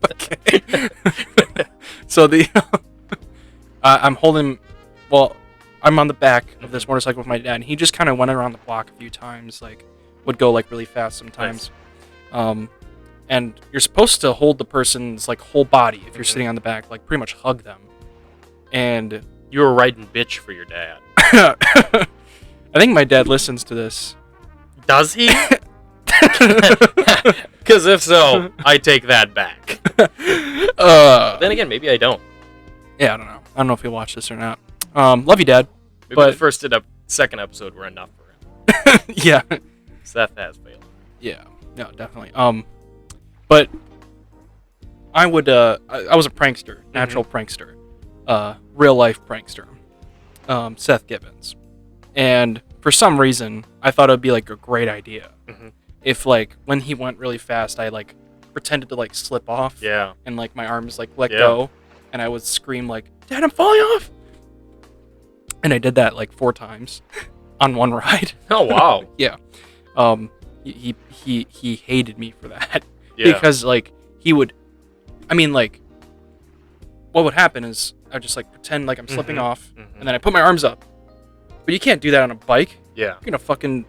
Okay. So I'm holding. Well, I'm on the back of this motorcycle with my dad, and he just kind of went around the block a few times. Like, would go like really fast sometimes. And you're supposed to hold the person's like whole body if you're sitting on the back, like pretty much hug them. And You were riding bitch for your dad. I think my dad listens to this. Does he? Because if so, I take that back. Then again, maybe I don't. Yeah, I don't know. I don't know if he'll watch this or not. Love you, Dad. Maybe But- the first and second episode were enough for him. Yeah. Seth has failed. Yeah. No, definitely. But I would I was a prankster, natural prankster. real life prankster, Seth Gibbons, and for some reason I thought it would be like a great idea if like when he went really fast I like pretended to like slip off, and like my arms like let go, and I would scream like, "Dad, I'm falling off!" And I did that like 4 times on one ride. Oh wow. Yeah. He hated me for that because like he would, I mean like, what would happen is I would just like pretend like I'm slipping off, and then I put my arms up. But you can't do that on a bike. Yeah. You're gonna fucking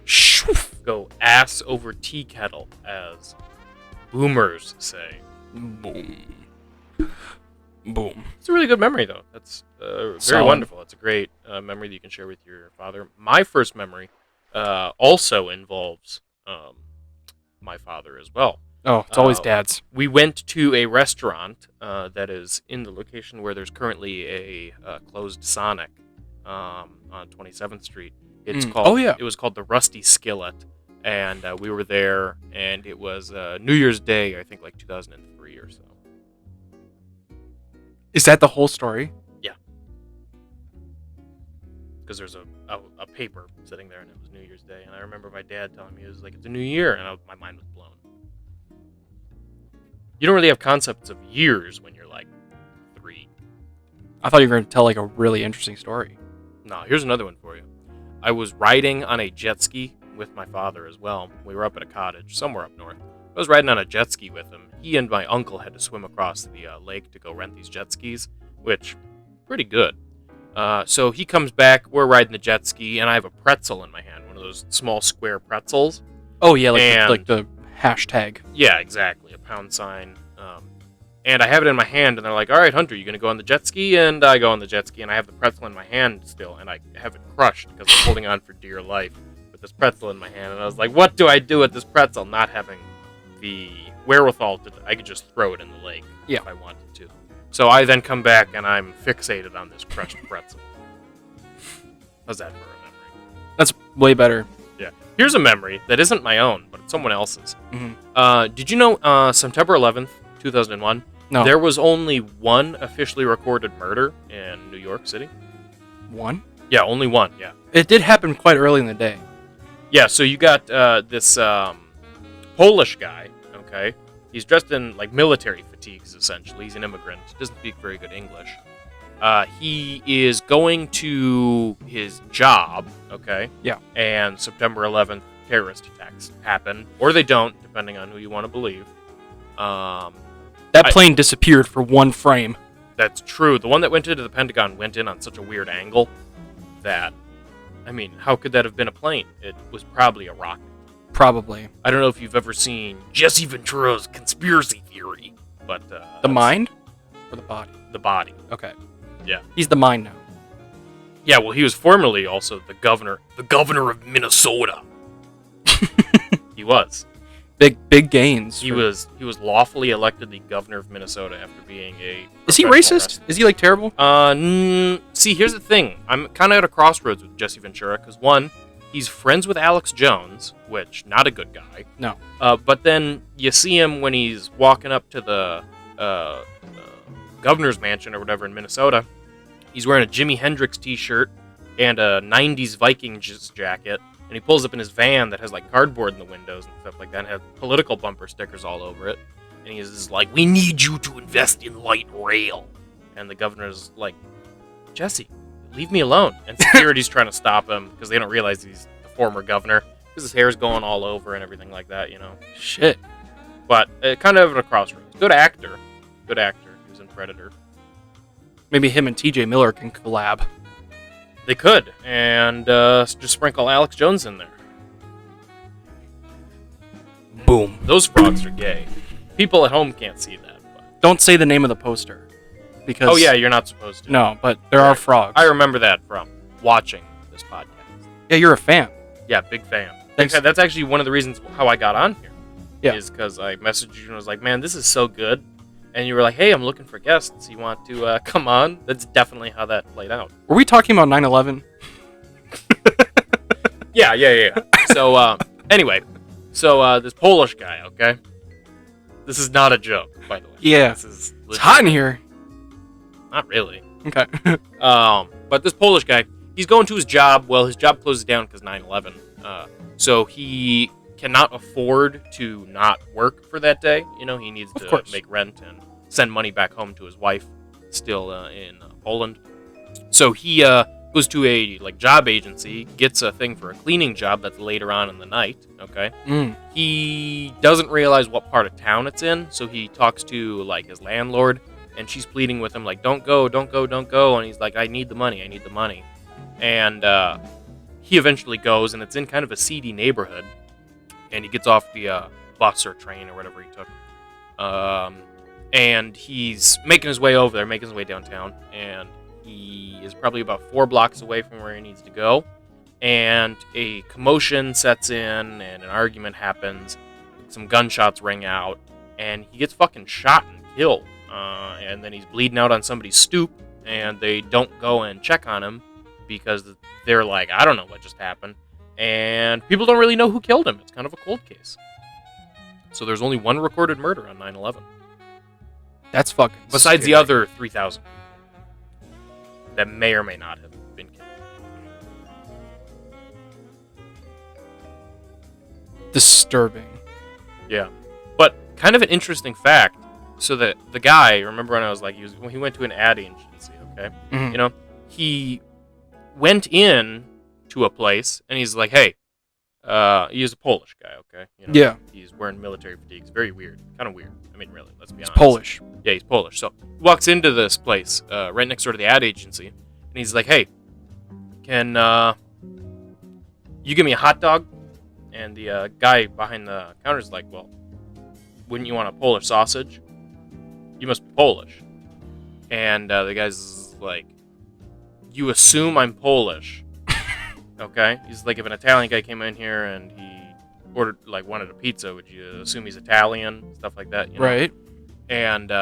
shoof. Go ass over tea kettle, as boomers say. Boom. Boom. It's a really good memory, though. That's very wonderful. It's a great memory that you can share with your father. My first memory also involves my father as well. Oh, it's always dad's. We went to a restaurant that is in the location where there's currently a closed Sonic on 27th Street. It's called. Oh yeah. It was called the Rusty Skillet, and we were there, and it was New Year's Day, I think, like 2003 or so. Is that the whole story? Yeah. Because there's a paper sitting there, and it was New Year's Day, and I remember my dad telling me, it was like, it's a new year, and my mind was blown. You don't really have concepts of years when you're like 3. I thought you were going to tell like a really interesting story. No, here's another one for you. I was riding on a jet ski with my father as well. We were up at a cottage somewhere up north. I was riding on a jet ski with him. He and my uncle had to swim across the lake to go rent these jet skis, which pretty good. So he comes back, we're riding the jet ski, and I have a pretzel in my hand, one of those small square pretzels. Oh yeah, like the hashtag. Yeah, exactly, a pound sign. And I have it in my hand, and they're like, "All right, Hunter, you gonna go on the jet ski?" And I go on the jet ski, and I have the pretzel in my hand still, and I have it crushed because I'm holding on for dear life with this pretzel in my hand. And I was like, "What do I do with this pretzel?" Not having the wherewithal to, I could just throw it in the lake if I wanted to. So I then come back, and I'm fixated on this crushed pretzel. How's that for a memory? That's way better. Yeah. Here's a memory that isn't my own, but it's someone else's. Mm-hmm. Did you know September 11th, 2001? No. There was only one officially recorded murder in New York City. One? Yeah, only one, yeah. It did happen quite early in the day. Yeah, so you got this Polish guy, okay? He's dressed in, like, military fatigues, essentially. He's an immigrant. Doesn't speak very good English. He is going to his job, okay? Yeah. And September 11th, terrorist attacks happen. Or they don't, depending on who you want to believe. That plane disappeared for one frame. That's true. The one that went into the Pentagon went in on such a weird angle that, I mean, how could that have been a plane? It was probably a rocket. Probably. I don't know if you've ever seen Jesse Ventura's conspiracy theory, but the mind or the body? The body. Okay. Yeah. He's the mind now. Yeah, well, he was formerly also the governor of Minnesota. He was. Big gains. He was lawfully elected the governor of Minnesota after being a. Is he racist? Is he like terrible? See, here's the thing. I'm kind of at a crossroads with Jesse Ventura because one, he's friends with Alex Jones, which not a good guy. No. But then you see him when he's walking up to the governor's mansion or whatever in Minnesota. He's wearing a Jimi Hendrix t-shirt and a 90s Vikings jacket. And he pulls up in his van that has like cardboard in the windows and stuff like that and has political bumper stickers all over it. And he's like, "We need you to invest in light rail." And the governor's like, "Jesse, leave me alone." And security's trying to stop him because they don't realize he's the former governor because his hair's going all over and everything like that, you know. Shit. But kind of at a crossroads. Good actor. He was in Predator. Maybe him and TJ Miller can collab. They could, and just sprinkle Alex Jones in there. Boom. Those frogs are gay. People at home can't see that. But. Don't say the name of the poster. Because Oh yeah, you're not supposed to. No, but there are frogs. I remember that from watching this podcast. Yeah, you're a fan. Yeah, big fan. Thanks. That's actually one of the reasons how I got on here. Yeah. Is because I messaged you and was like, "Man, this is so good." And you were like, "Hey, I'm looking for guests. You want to come on?" That's definitely how that played out. Were we talking about 9/11? Yeah. So, anyway. So, this Polish guy, okay? This is not a joke, by the way. Yeah. This is It's hot in here. not really. Okay. But this Polish guy, he's going to his job. Well, his job closes down because 9/11. So he cannot afford to not work for that day. You know, he needs to make rent and send money back home to his wife, still in Poland. So he goes to a job agency, gets a thing for a cleaning job that's later on in the night. Okay. He doesn't realize what part of town it's in, so he talks to his landlord, and she's pleading with him don't go, don't go, don't go. And he's like, I need the money, I need the money. And he eventually goes, and it's in kind of a seedy neighborhood. And he gets off the bus or train or whatever he took. And he's making his way over there, making his way downtown. And he is probably about 4 blocks away from where he needs to go. And a commotion sets in, and an argument happens. Some gunshots ring out, and he gets fucking shot and killed. And then he's bleeding out on somebody's stoop, and they don't go and check on him because they're like, I don't know what just happened. And people don't really know who killed him. It's kind of a cold case. So there's only one recorded murder on 9/11. That's fucking besides scary. the other 3,000 that may or may not have been killed. Disturbing. Yeah. But kind of an interesting fact. So that the guy, remember when I was like, when he went to an ad agency, okay? Mm-hmm. You know, he went in to a place, and he's like, hey, he is a Polish guy, okay? You know, yeah. He's wearing military fatigues. Very weird. Kind of weird. I mean, really, let's be honest. He's Polish. Yeah, he's Polish. So he walks into this place right next door to the ad agency, and he's like, hey, can you give me a hot dog? And the guy behind the counter is like, well, wouldn't you want a Polish sausage? You must be Polish. And the guy's like, you assume I'm Polish. Okay? He's like, if an Italian guy came in here and he ordered, wanted a pizza, would you assume he's Italian? Stuff like that, you know? Right. And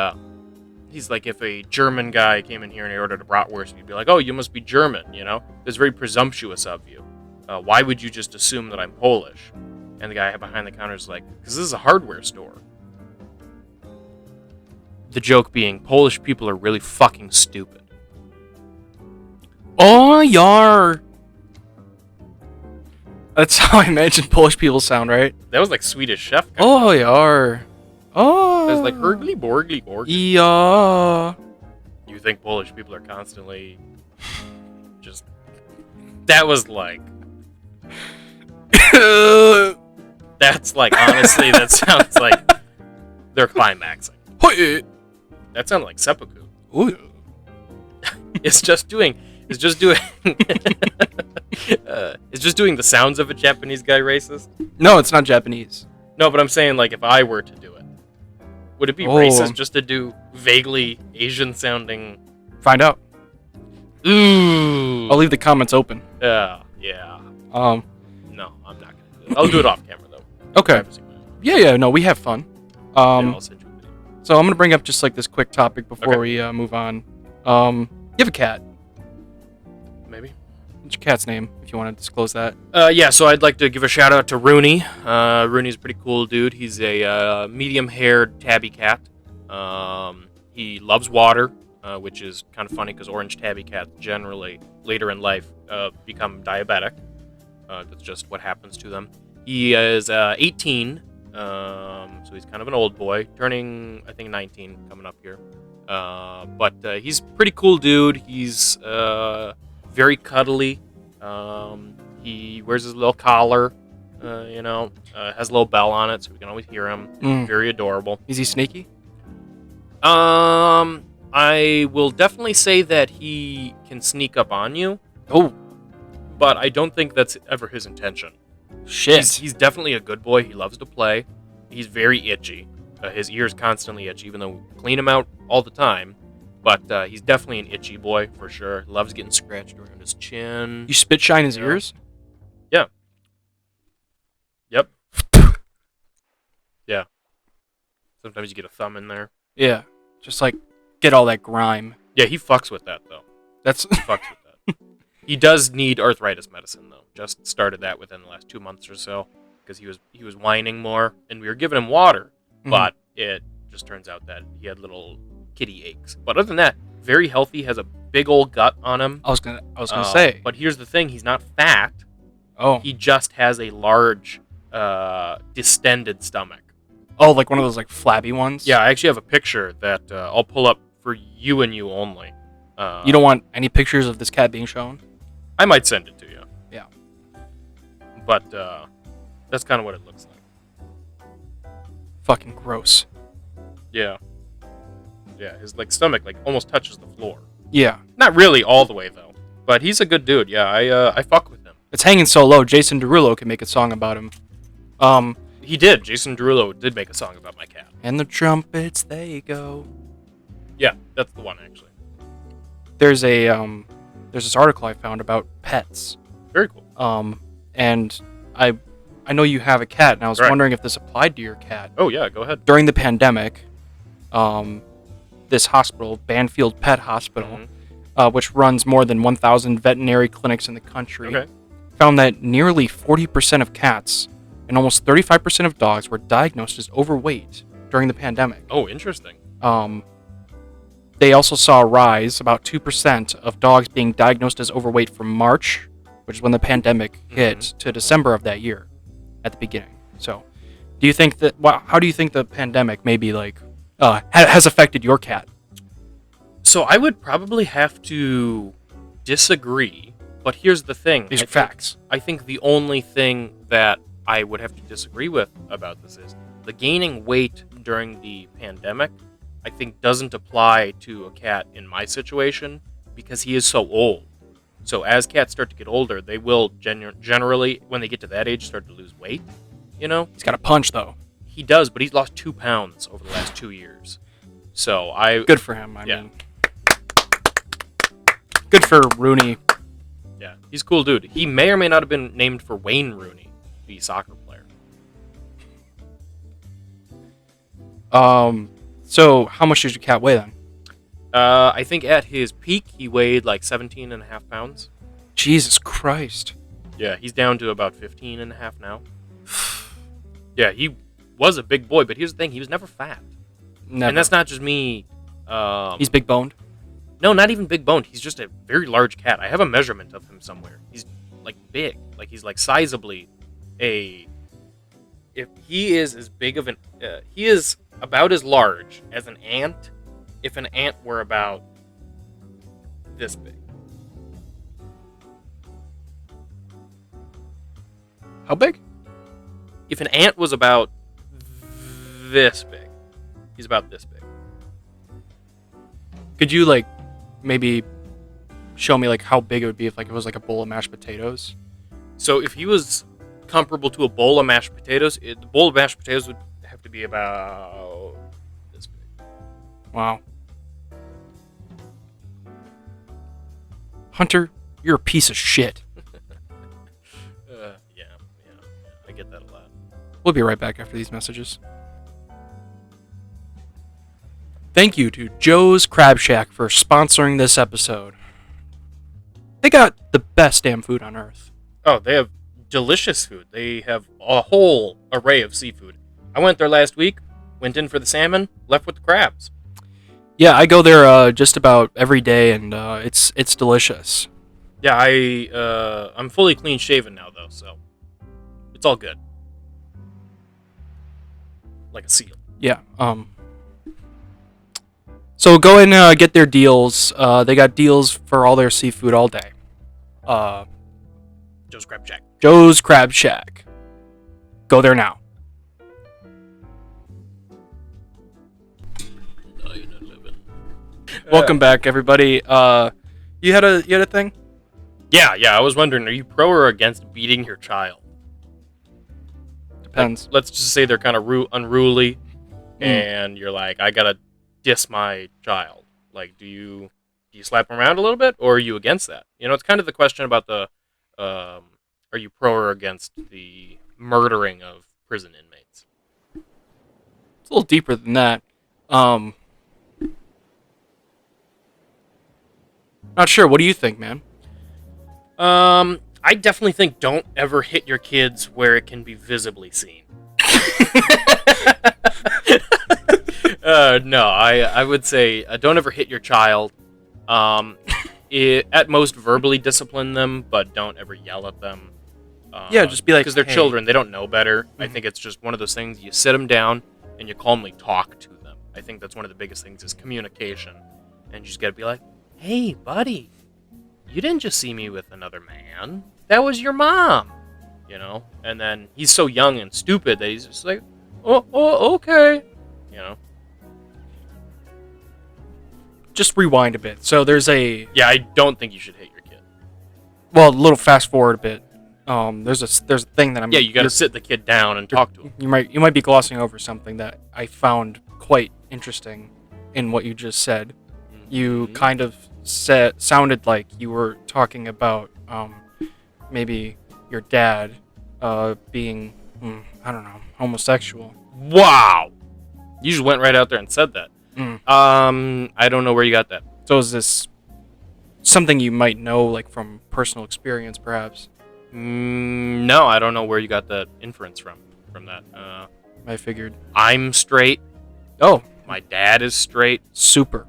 he's like, if a German guy came in here and he ordered a bratwurst, you'd be like, oh, you must be German, you know? It's very presumptuous of you. Why would you just assume that I'm Polish? And the guy behind the counter is like, because this is a hardware store. The joke being, Polish people are really fucking stupid. Oh, yar. That's how I imagine Polish people sound, right? That was like Swedish Chef. Oh, yar. Oh. It was like Hergly Borgly Borgly. Yeah. You think Polish people are constantly just... That was like... That's like, honestly, that sounds like they're climaxing. That sounded like seppuku. It's just doing it's just doing the sounds of a Japanese guy racist. No, it's not Japanese. No, but I'm saying, like, if I were to do it, would it be racist just to do vaguely Asian sounding? Find out. Ooh. I'll leave the comments open. Yeah. Um. No, I'm not gonna do it. I'll do it off camera though. Okay. Yeah. No, we have fun. I'll send you a video. So I'm gonna bring up just like this quick topic before we move on. You have a cat. Maybe. What's your cat's name, if you want to disclose that? Yeah, so I'd like to give a shout out to Rooney. Rooney's a pretty cool dude. He's a medium-haired tabby cat. He loves water, which is kind of funny because orange tabby cats generally, later in life, become diabetic. That's just what happens to them. He is 18, so he's kind of an old boy, turning, I think, 19 coming up here. But he's a pretty cool dude. He's very cuddly. He wears his little collar, has a little bell on it, so we can always hear him. Very adorable. Is he sneaky? I will definitely say that he can sneak up on you. Oh. But I don't think that's ever his intention. Shit. He's definitely a good boy. He loves to play. He's very itchy. His ears constantly itch, even though we clean him out all the time. But he's definitely an itchy boy, for sure. Loves getting scratched around his chin. You spit shine his ears? Yeah. Yep. Yeah. Sometimes you get a thumb in there. Yeah. Just like, get all that grime. Yeah, he fucks with that, though. He fucks with that. He does need arthritis medicine, though. Just started that within the last 2 months or so. Because he was whining more, and we were giving him water. But it just turns out that he had little kitty aches. But other than that, very healthy, has a big old gut on him. I was gonna say. But here's the thing: he's not fat. Oh. He just has a large, distended stomach. Oh, like one of those like flabby ones. Yeah, I actually have a picture that I'll pull up for you and you only. You don't want any pictures of this cat being shown? I might send it to you. Yeah. But that's kind of what it looks like. Fucking gross. Yeah. Yeah, his like stomach like almost touches the floor. Yeah. Not really all the way though, but he's a good dude. Yeah, I fuck with him. It's hanging so low. Jason Derulo can make a song about him. He did. Jason Derulo did make a song about my cat. And the trumpets they go. Yeah, that's the one actually. There's this article I found about pets. Very cool. And I know you have a cat, and I was Right. wondering if this applied to your cat. Oh yeah, go ahead. During the pandemic, this hospital, Banfield Pet Hospital, which runs more than 1,000 veterinary clinics in the country, found that nearly 40% of cats and almost 35% of dogs were diagnosed as overweight during the pandemic. Oh, interesting. They also saw a rise, about 2% of dogs being diagnosed as overweight from March, which is when the pandemic hit, to December of that year, at the beginning. So, do you think that? How do you think the pandemic maybe has affected your cat? So I would probably have to disagree, but here's the thing. These are facts. I think the only thing that I would have to disagree with about this is the gaining weight during the pandemic, I think doesn't apply to a cat in my situation because he is so old. So as cats start to get older, they will generally, when they get to that age, start to lose weight. You know? He's got a punch, though. He does, but he's lost 2 pounds over the last 2 years. So Good for him, I Yeah. mean. Good for Rooney. Yeah, he's a cool dude. He may or may not have been named for Wayne Rooney, the soccer player. So how much does your cat weigh then? I think at his peak, he weighed like 17 and a half pounds. Jesus Christ. Yeah, he's down to about 15 and a half now. Yeah, he was a big boy, but here's the thing, he was never fat. Never. And that's not just me. He's big boned? No, not even big boned. He's just a very large cat. I have a measurement of him somewhere. He's like big. Like he's like sizably if he is as big of an... he is about as large as an ant if an ant were about this big. How big? If an ant was about this big, he's about this big. Could you maybe show me how big it would be if it was a bowl of mashed potatoes? So if he was comparable to a bowl of mashed potatoes, the bowl of mashed potatoes would have to be about this big. Wow. Hunter, you're a piece of shit. Yeah, I get that a lot. We'll be right back after these messages. Thank you to Joe's Crab Shack for sponsoring this episode. They got the best damn food on earth. Oh, they have delicious food. They have a whole array of seafood. I went there last week, went in for the salmon, left with the crabs. Yeah, I go there just about every day, and it's delicious. Yeah, I'm fully clean shaven now though, so it's all good. Like a seal. Yeah. So go and get their deals. They got deals for all their seafood all day. Joe's Crab Shack. Joe's Crab Shack. Go there now. Welcome back, everybody. You had a thing? Yeah. I was wondering, are you pro or against beating your child? Depends. Let's just say they're kind of unruly, and you're like, I gotta diss my child. Like, do you slap them around a little bit, or are you against that? You know, it's kind of the question about the, are you pro or against the murdering of prison inmates? It's a little deeper than that. Not sure. What do you think, man? I definitely think don't ever hit your kids where it can be visibly seen. No, I would say don't ever hit your child. At most, verbally discipline them, but don't ever yell at them. Yeah, just be like, because they're "Hey." children, they don't know better. I Mhm. think it's just one of those things. You sit them down and you calmly talk to them. I think that's one of the biggest things is communication, and you just gotta be like, "Hey, buddy, you didn't just see me with another man. That was your mom." You know, and then he's so young and stupid that he's just like, "Oh, okay," you know. Just rewind a bit. So there's a Yeah, I don't think you should hit your kid. a little fast forward a bit. There's a thing that I'm Yeah, you gotta sit the kid down and talk to him. You might be glossing over something that I found quite interesting in what you just said. You Mhm. kind of sounded like you were talking about maybe your dad being I don't know, homosexual. Wow, you just went right out there and said that. I don't know where you got that. So is this something you might know, like from personal experience, perhaps? No, I don't know where you got that inference from that. I figured. I'm straight. Oh, My dad is straight. super.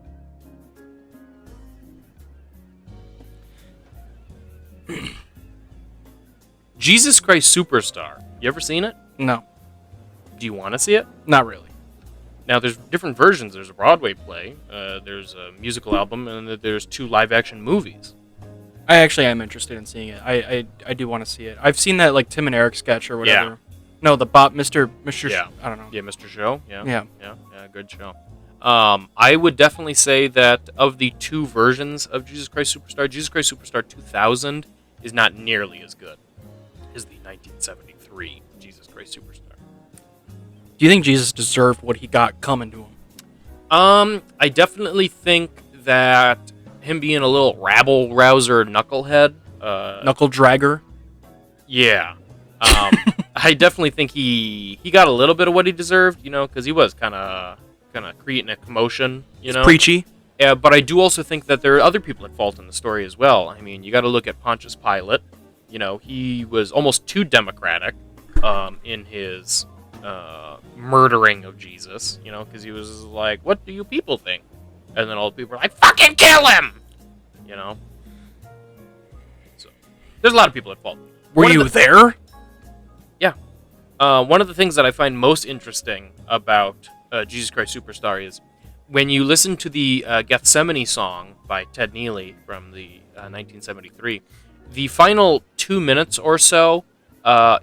Jesus Christ Superstar. You ever seen it? No, Do you want to see it? not really. Now, there's different versions. There's a Broadway play, there's a musical album, and then there's 2 live-action movies. I actually am interested in seeing it. I do want to see it. I've seen that like Tim and Eric sketch or whatever. Yeah. No, the Bob Mr. Yeah. I don't know. Yeah, Mr. Show. Yeah. Yeah. Yeah, good show. I would definitely say that of the 2 versions of Jesus Christ Superstar 2000 is not nearly as good as the 1973 Jesus Christ Superstar. Do you think Jesus deserved what he got coming to him? I definitely think that him being a little rabble-rouser knucklehead, Knuckle dragger. yeah. I definitely think he got a little bit of what he deserved, you know, because he was kind of creating a commotion, you know. Preachy. Yeah, but I do also think that there are other people at fault in the story as well. I mean, you got to look at Pontius Pilate. You know, he was almost too democratic in his murdering of Jesus, you know, because he was like, "What do you people think?" And then all the people were like, "Fucking kill him!" You know. So there's a lot of people at fault. Were you there? Yeah. One of the things that I find most interesting about Jesus Christ Superstar is when you listen to the Gethsemane song by Ted Neely from the 1973, the final 2 minutes or so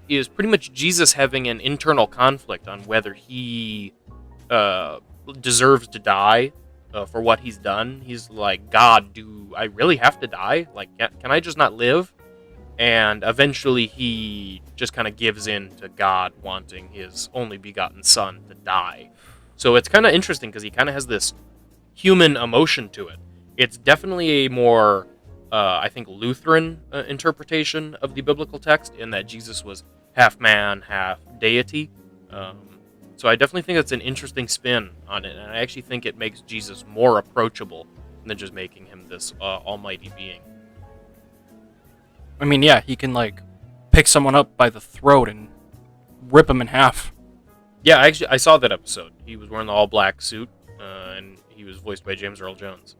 is pretty much Jesus having an internal conflict on whether he deserves to die for what he's done. He's like, "God, do I really have to die? Like, can I just not live?" And eventually he just kind of gives in to God wanting his only begotten son to die. So it's kind of interesting because he kind of has this human emotion to it. It's definitely a more, I think, Lutheran interpretation of the biblical text in that Jesus was half man, half deity. So I definitely think that's an interesting spin on it. And I actually think it makes Jesus more approachable than just making him this almighty being. I mean, yeah, he can like pick someone up by the throat and rip him in half. Yeah, I saw that episode. He was wearing the all-black suit, and he was voiced by James Earl Jones.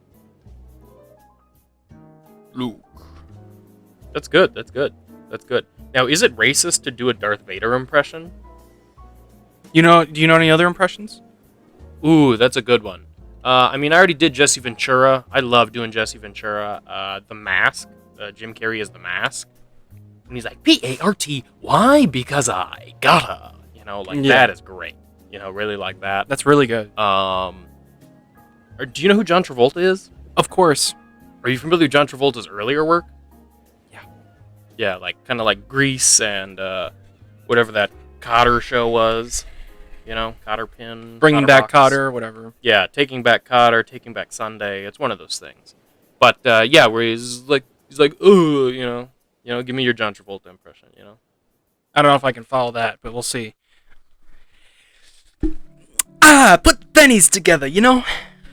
Luke. That's good. Now, is it racist to do a Darth Vader impression? Do you know any other impressions? Ooh, that's a good one. I mean, I already did Jesse Ventura. I love doing Jesse Ventura. The Mask. Jim Carrey is the Mask. And he's like, P-A-R-T, why? Because I gotta. You know, like, Yeah. that is great. You know, really like that. That's really good. Do you know who John Travolta is? Of course. Are you familiar with John Travolta's earlier work? Yeah. Yeah, like, kind of like Grease and whatever that Cotter show was. You know, Cotter Pin. Bringing back Box. Cotter, whatever. Yeah, Taking Back Cotter, Taking Back Sunday. It's one of those things. But yeah, where he's like, oh, you know, give me your John Travolta impression. You know. I don't know if I can follow that, but we'll see. Put pennies together, you know?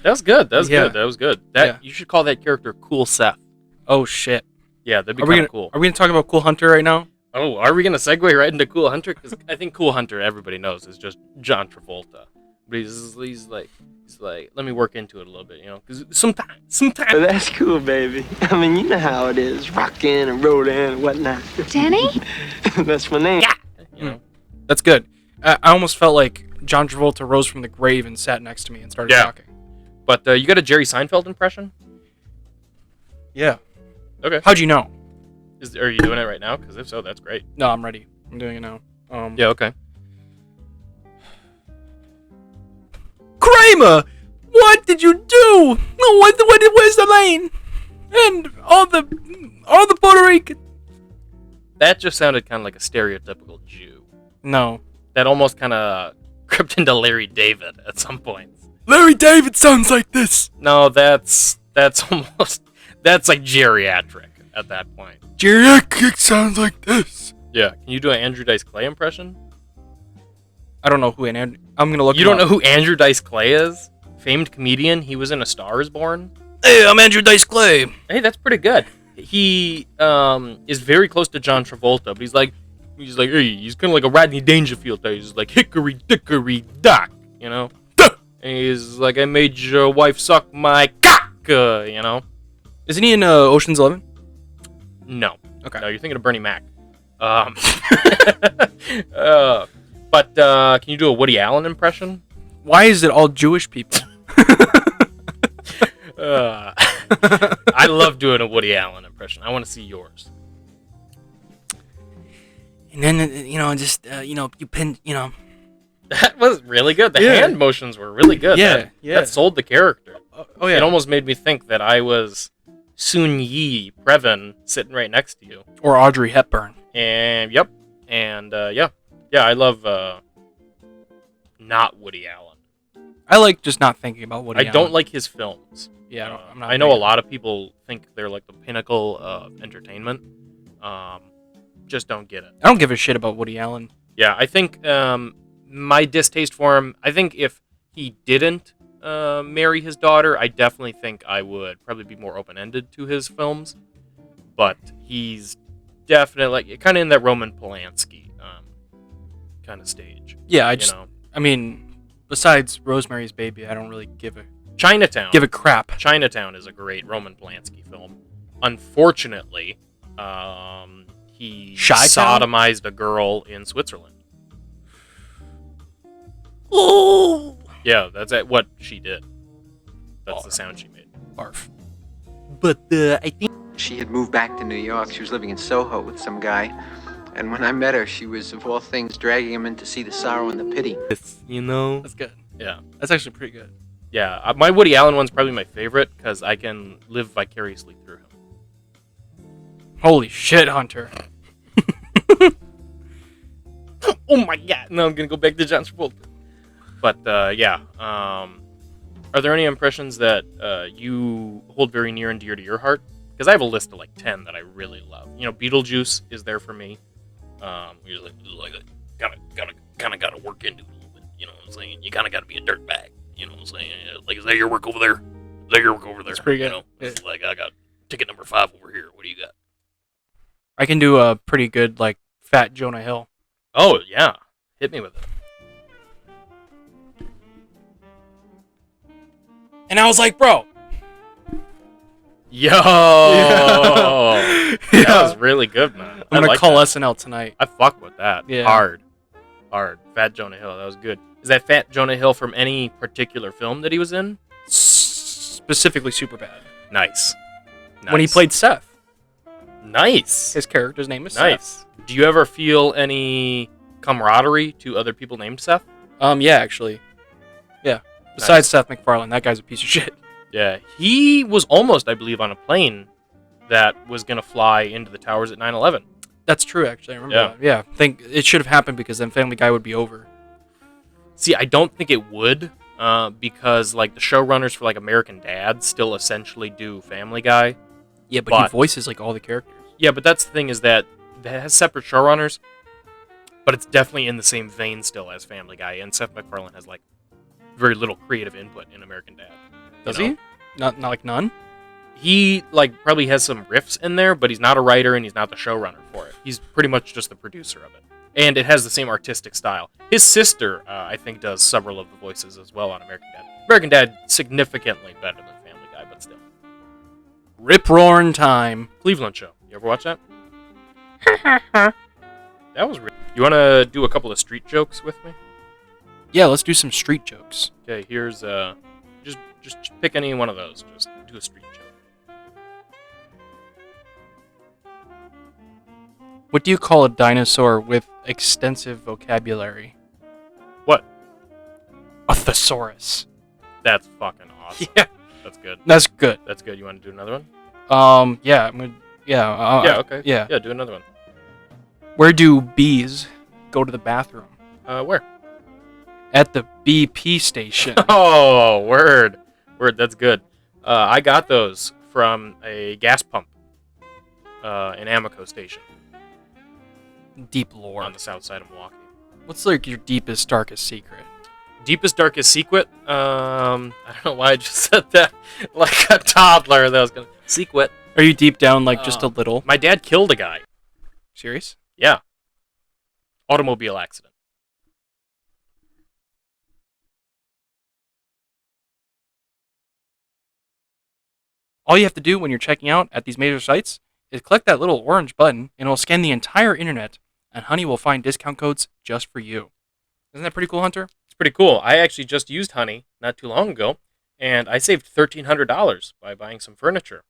That was good. That was Yeah. good. That was good. That Yeah. You should call that character Cool Seth. Oh shit. Yeah, that'd be Are we kind of gonna cool. Are we gonna talk about Cool Hunter right now? Oh, are we gonna segue right into Cool Hunter? Because I think Cool Hunter, everybody knows, is just John Travolta. But he's like, let me work into it a little bit, you know, because sometimes. Well, that's cool, baby. I mean, you know how it is, rockin' and rollin' and whatnot. Danny? That's my name. You know. That's good. I almost felt like John Travolta rose from the grave and sat next to me and started talking. But you got a Jerry Seinfeld impression? Yeah. Okay. How'd you know? Are you doing it right now? Because if so, that's great. No, I'm ready. I'm doing it now. Yeah, okay. Kramer, what did you do? No, where's the lane? And all the Puerto Rican. That just sounded kind of like a stereotypical Jew. No. That almost kind of crept into Larry David at some points. Larry David sounds like this. No, that's almost that's like geriatric at that point. Geriatric sounds like this. Yeah. Can you do an Andrew Dice Clay impression? I don't know who I'm gonna look. You don't know who Andrew Dice Clay is? Famed comedian. He was in A Star Is Born. Hey, I'm Andrew Dice Clay. Hey, that's pretty good. He is very close to John Travolta, but he's like, hey, he's kind of like a Rodney Dangerfield type. He's like, hickory dickory dock, you know? And he's like, I made your wife suck my cock, you know? Isn't he in Ocean's 11? No. Okay. No, you're thinking of Bernie Mac. But can you do a Woody Allen impression? Why is it all Jewish people? I love doing a Woody Allen impression. I want to see yours. And then, you pinned, That was really good. The Yeah. hand motions were really good. Yeah, That sold the character. Oh, yeah. It almost made me think that I was Sun Yi Previn sitting right next to you. Or Audrey Hepburn. And, yep. And, yeah, I love not Woody Allen. I like just not thinking about Woody Allen. I don't like his films. Yeah, I'm not I know big. a lot of people think they're like the pinnacle of entertainment. Just don't get it. I don't give a shit about Woody Allen. Yeah, I think my distaste for him, I think if he didn't marry his daughter, I definitely think I would probably be more open-ended to his films. But he's definitely like, kind of in that Roman Polanski kind of stage. Yeah, you know? Besides Rosemary's Baby, I don't really give a crap. Chinatown is a great Roman Polanski film. Unfortunately, he Chi-Town? sodomized a girl in Switzerland. Oh! Yeah, that's what she did. That's the sound she made. Barf. But I think She had moved back to New York. She was living in Soho with some guy. And when I met her, she was, of all things, dragging him in to see the sorrow and the pity. it's, That's good. Yeah. That's actually pretty good. Yeah, my Woody Allen one's probably my favorite because I can live vicariously through him. Holy shit, Hunter. Oh my god! Now I'm gonna go back to John Travolta. But yeah, are there any impressions that you hold very near and dear to your heart? Because I have a list of like 10 that I really love. You know, Beetlejuice is there for me. You're like kind of got to work into it a little bit. You know what I'm saying? You kind of got to be a dirtbag. You know what I'm saying? Like, is that your work over there? Is that your work over there? That's pretty good. You know? It's like, I got ticket number 5 over here. What do you got? I can do a pretty good, like, fat Jonah Hill. Oh, yeah. Hit me with it. And I was like, bro. Yo! Yeah. That was really good, man. I'm going to like call that. SNL tonight. I fuck with that. Yeah. Hard. Fat Jonah Hill. That was good. Is that Fat Jonah Hill from any particular film that he was in? Specifically Superbad. Nice. When he played Seth. Nice. His character's name is Seth. Nice. Do you ever feel any camaraderie to other people named Seth? Yeah, actually. Yeah. Besides Seth MacFarlane, that guy's a piece of shit. Yeah. He was almost, I believe, on a plane that was going to fly into the towers at 9/11. That's true, actually. I remember that. Yeah. I think it should have happened because then Family Guy would be over. See, I don't think it would, because like the showrunners for like American Dad still essentially do Family Guy. Yeah, but he voices like all the characters. Yeah, but that's the thing is that it has separate showrunners, but it's definitely in the same vein still as Family Guy, and Seth MacFarlane has like very little creative input in American Dad. Does You know? he? Not like none? He like probably has some riffs in there, but he's not a writer and he's not the showrunner for it. He's pretty much just the producer of it. and it has the same artistic style. His sister, I think, does several of the voices as well on American Dad. American Dad, significantly better than Family Guy, but still. Rip-roaring time. Cleveland Show. You ever watch that? That was You want to do a couple of street jokes with me? Yeah, let's do some street jokes. Okay, here's just pick any one of those. Just do a street joke. What do you call a dinosaur with extensive vocabulary? What? A thesaurus. That's fucking awesome. Yeah. That's good. That's good. That's good. You want to do another one? Yeah, I'm gonna. Yeah. Yeah. Okay. Yeah. Yeah. Do another one. Where do bees go to the bathroom? Where? At the BP station. Oh, word. That's good. I got those from a gas pump, in Amoco station Deep lore. on the south side of Milwaukee. What's like your deepest, darkest secret? Deepest, darkest secret? I don't know why I just said that like a toddler. That was gonna secret. Are you deep down, like just a little? My dad killed a guy. Serious? Yeah. Automobile accident. All you have to do when you're checking out at these major sites is click that little orange button, and it'll scan the entire internet, and Honey will find discount codes just for you. Isn't that pretty cool, Hunter? It's pretty cool. I actually just used Honey not too long ago, and I saved $1,300 by buying some furniture.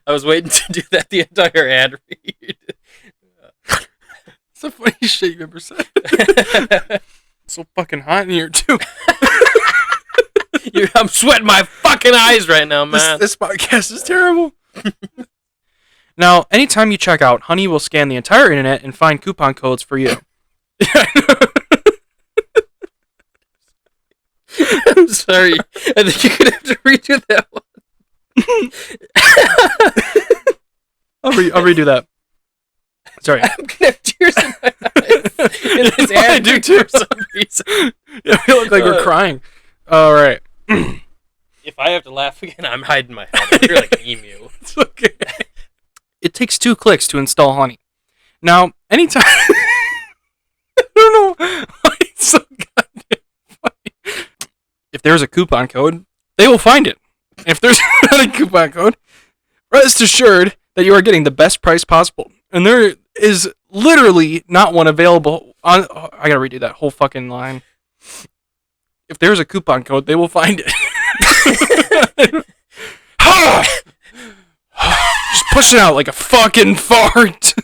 I was waiting to do that the entire ad read. It's the funniest shit you've ever said. It's so fucking hot in here, too. I'm sweating my fucking eyes right now, man. This podcast is terrible. Now, anytime you check out, Honey will scan the entire internet and find coupon codes for you. I'm sorry. I think you're going to have to redo that one. I'll redo that. Sorry. I'm going to have tears in my eyes. In this I do too. For some reason. Yeah, we look like we're crying. All right. If I have to laugh again, I'm hiding my head. You're like an emu. It's okay. It takes 2 clicks to install Honey. Now, anytime... I don't know why it's so goddamn funny. If there's a coupon code, they will find it. If there's not a coupon code, rest assured that you are getting the best price possible. And there is literally not one available on... Oh, I gotta redo that whole fucking line. If there's a coupon code, they will find it. Just push it out like a fucking fart.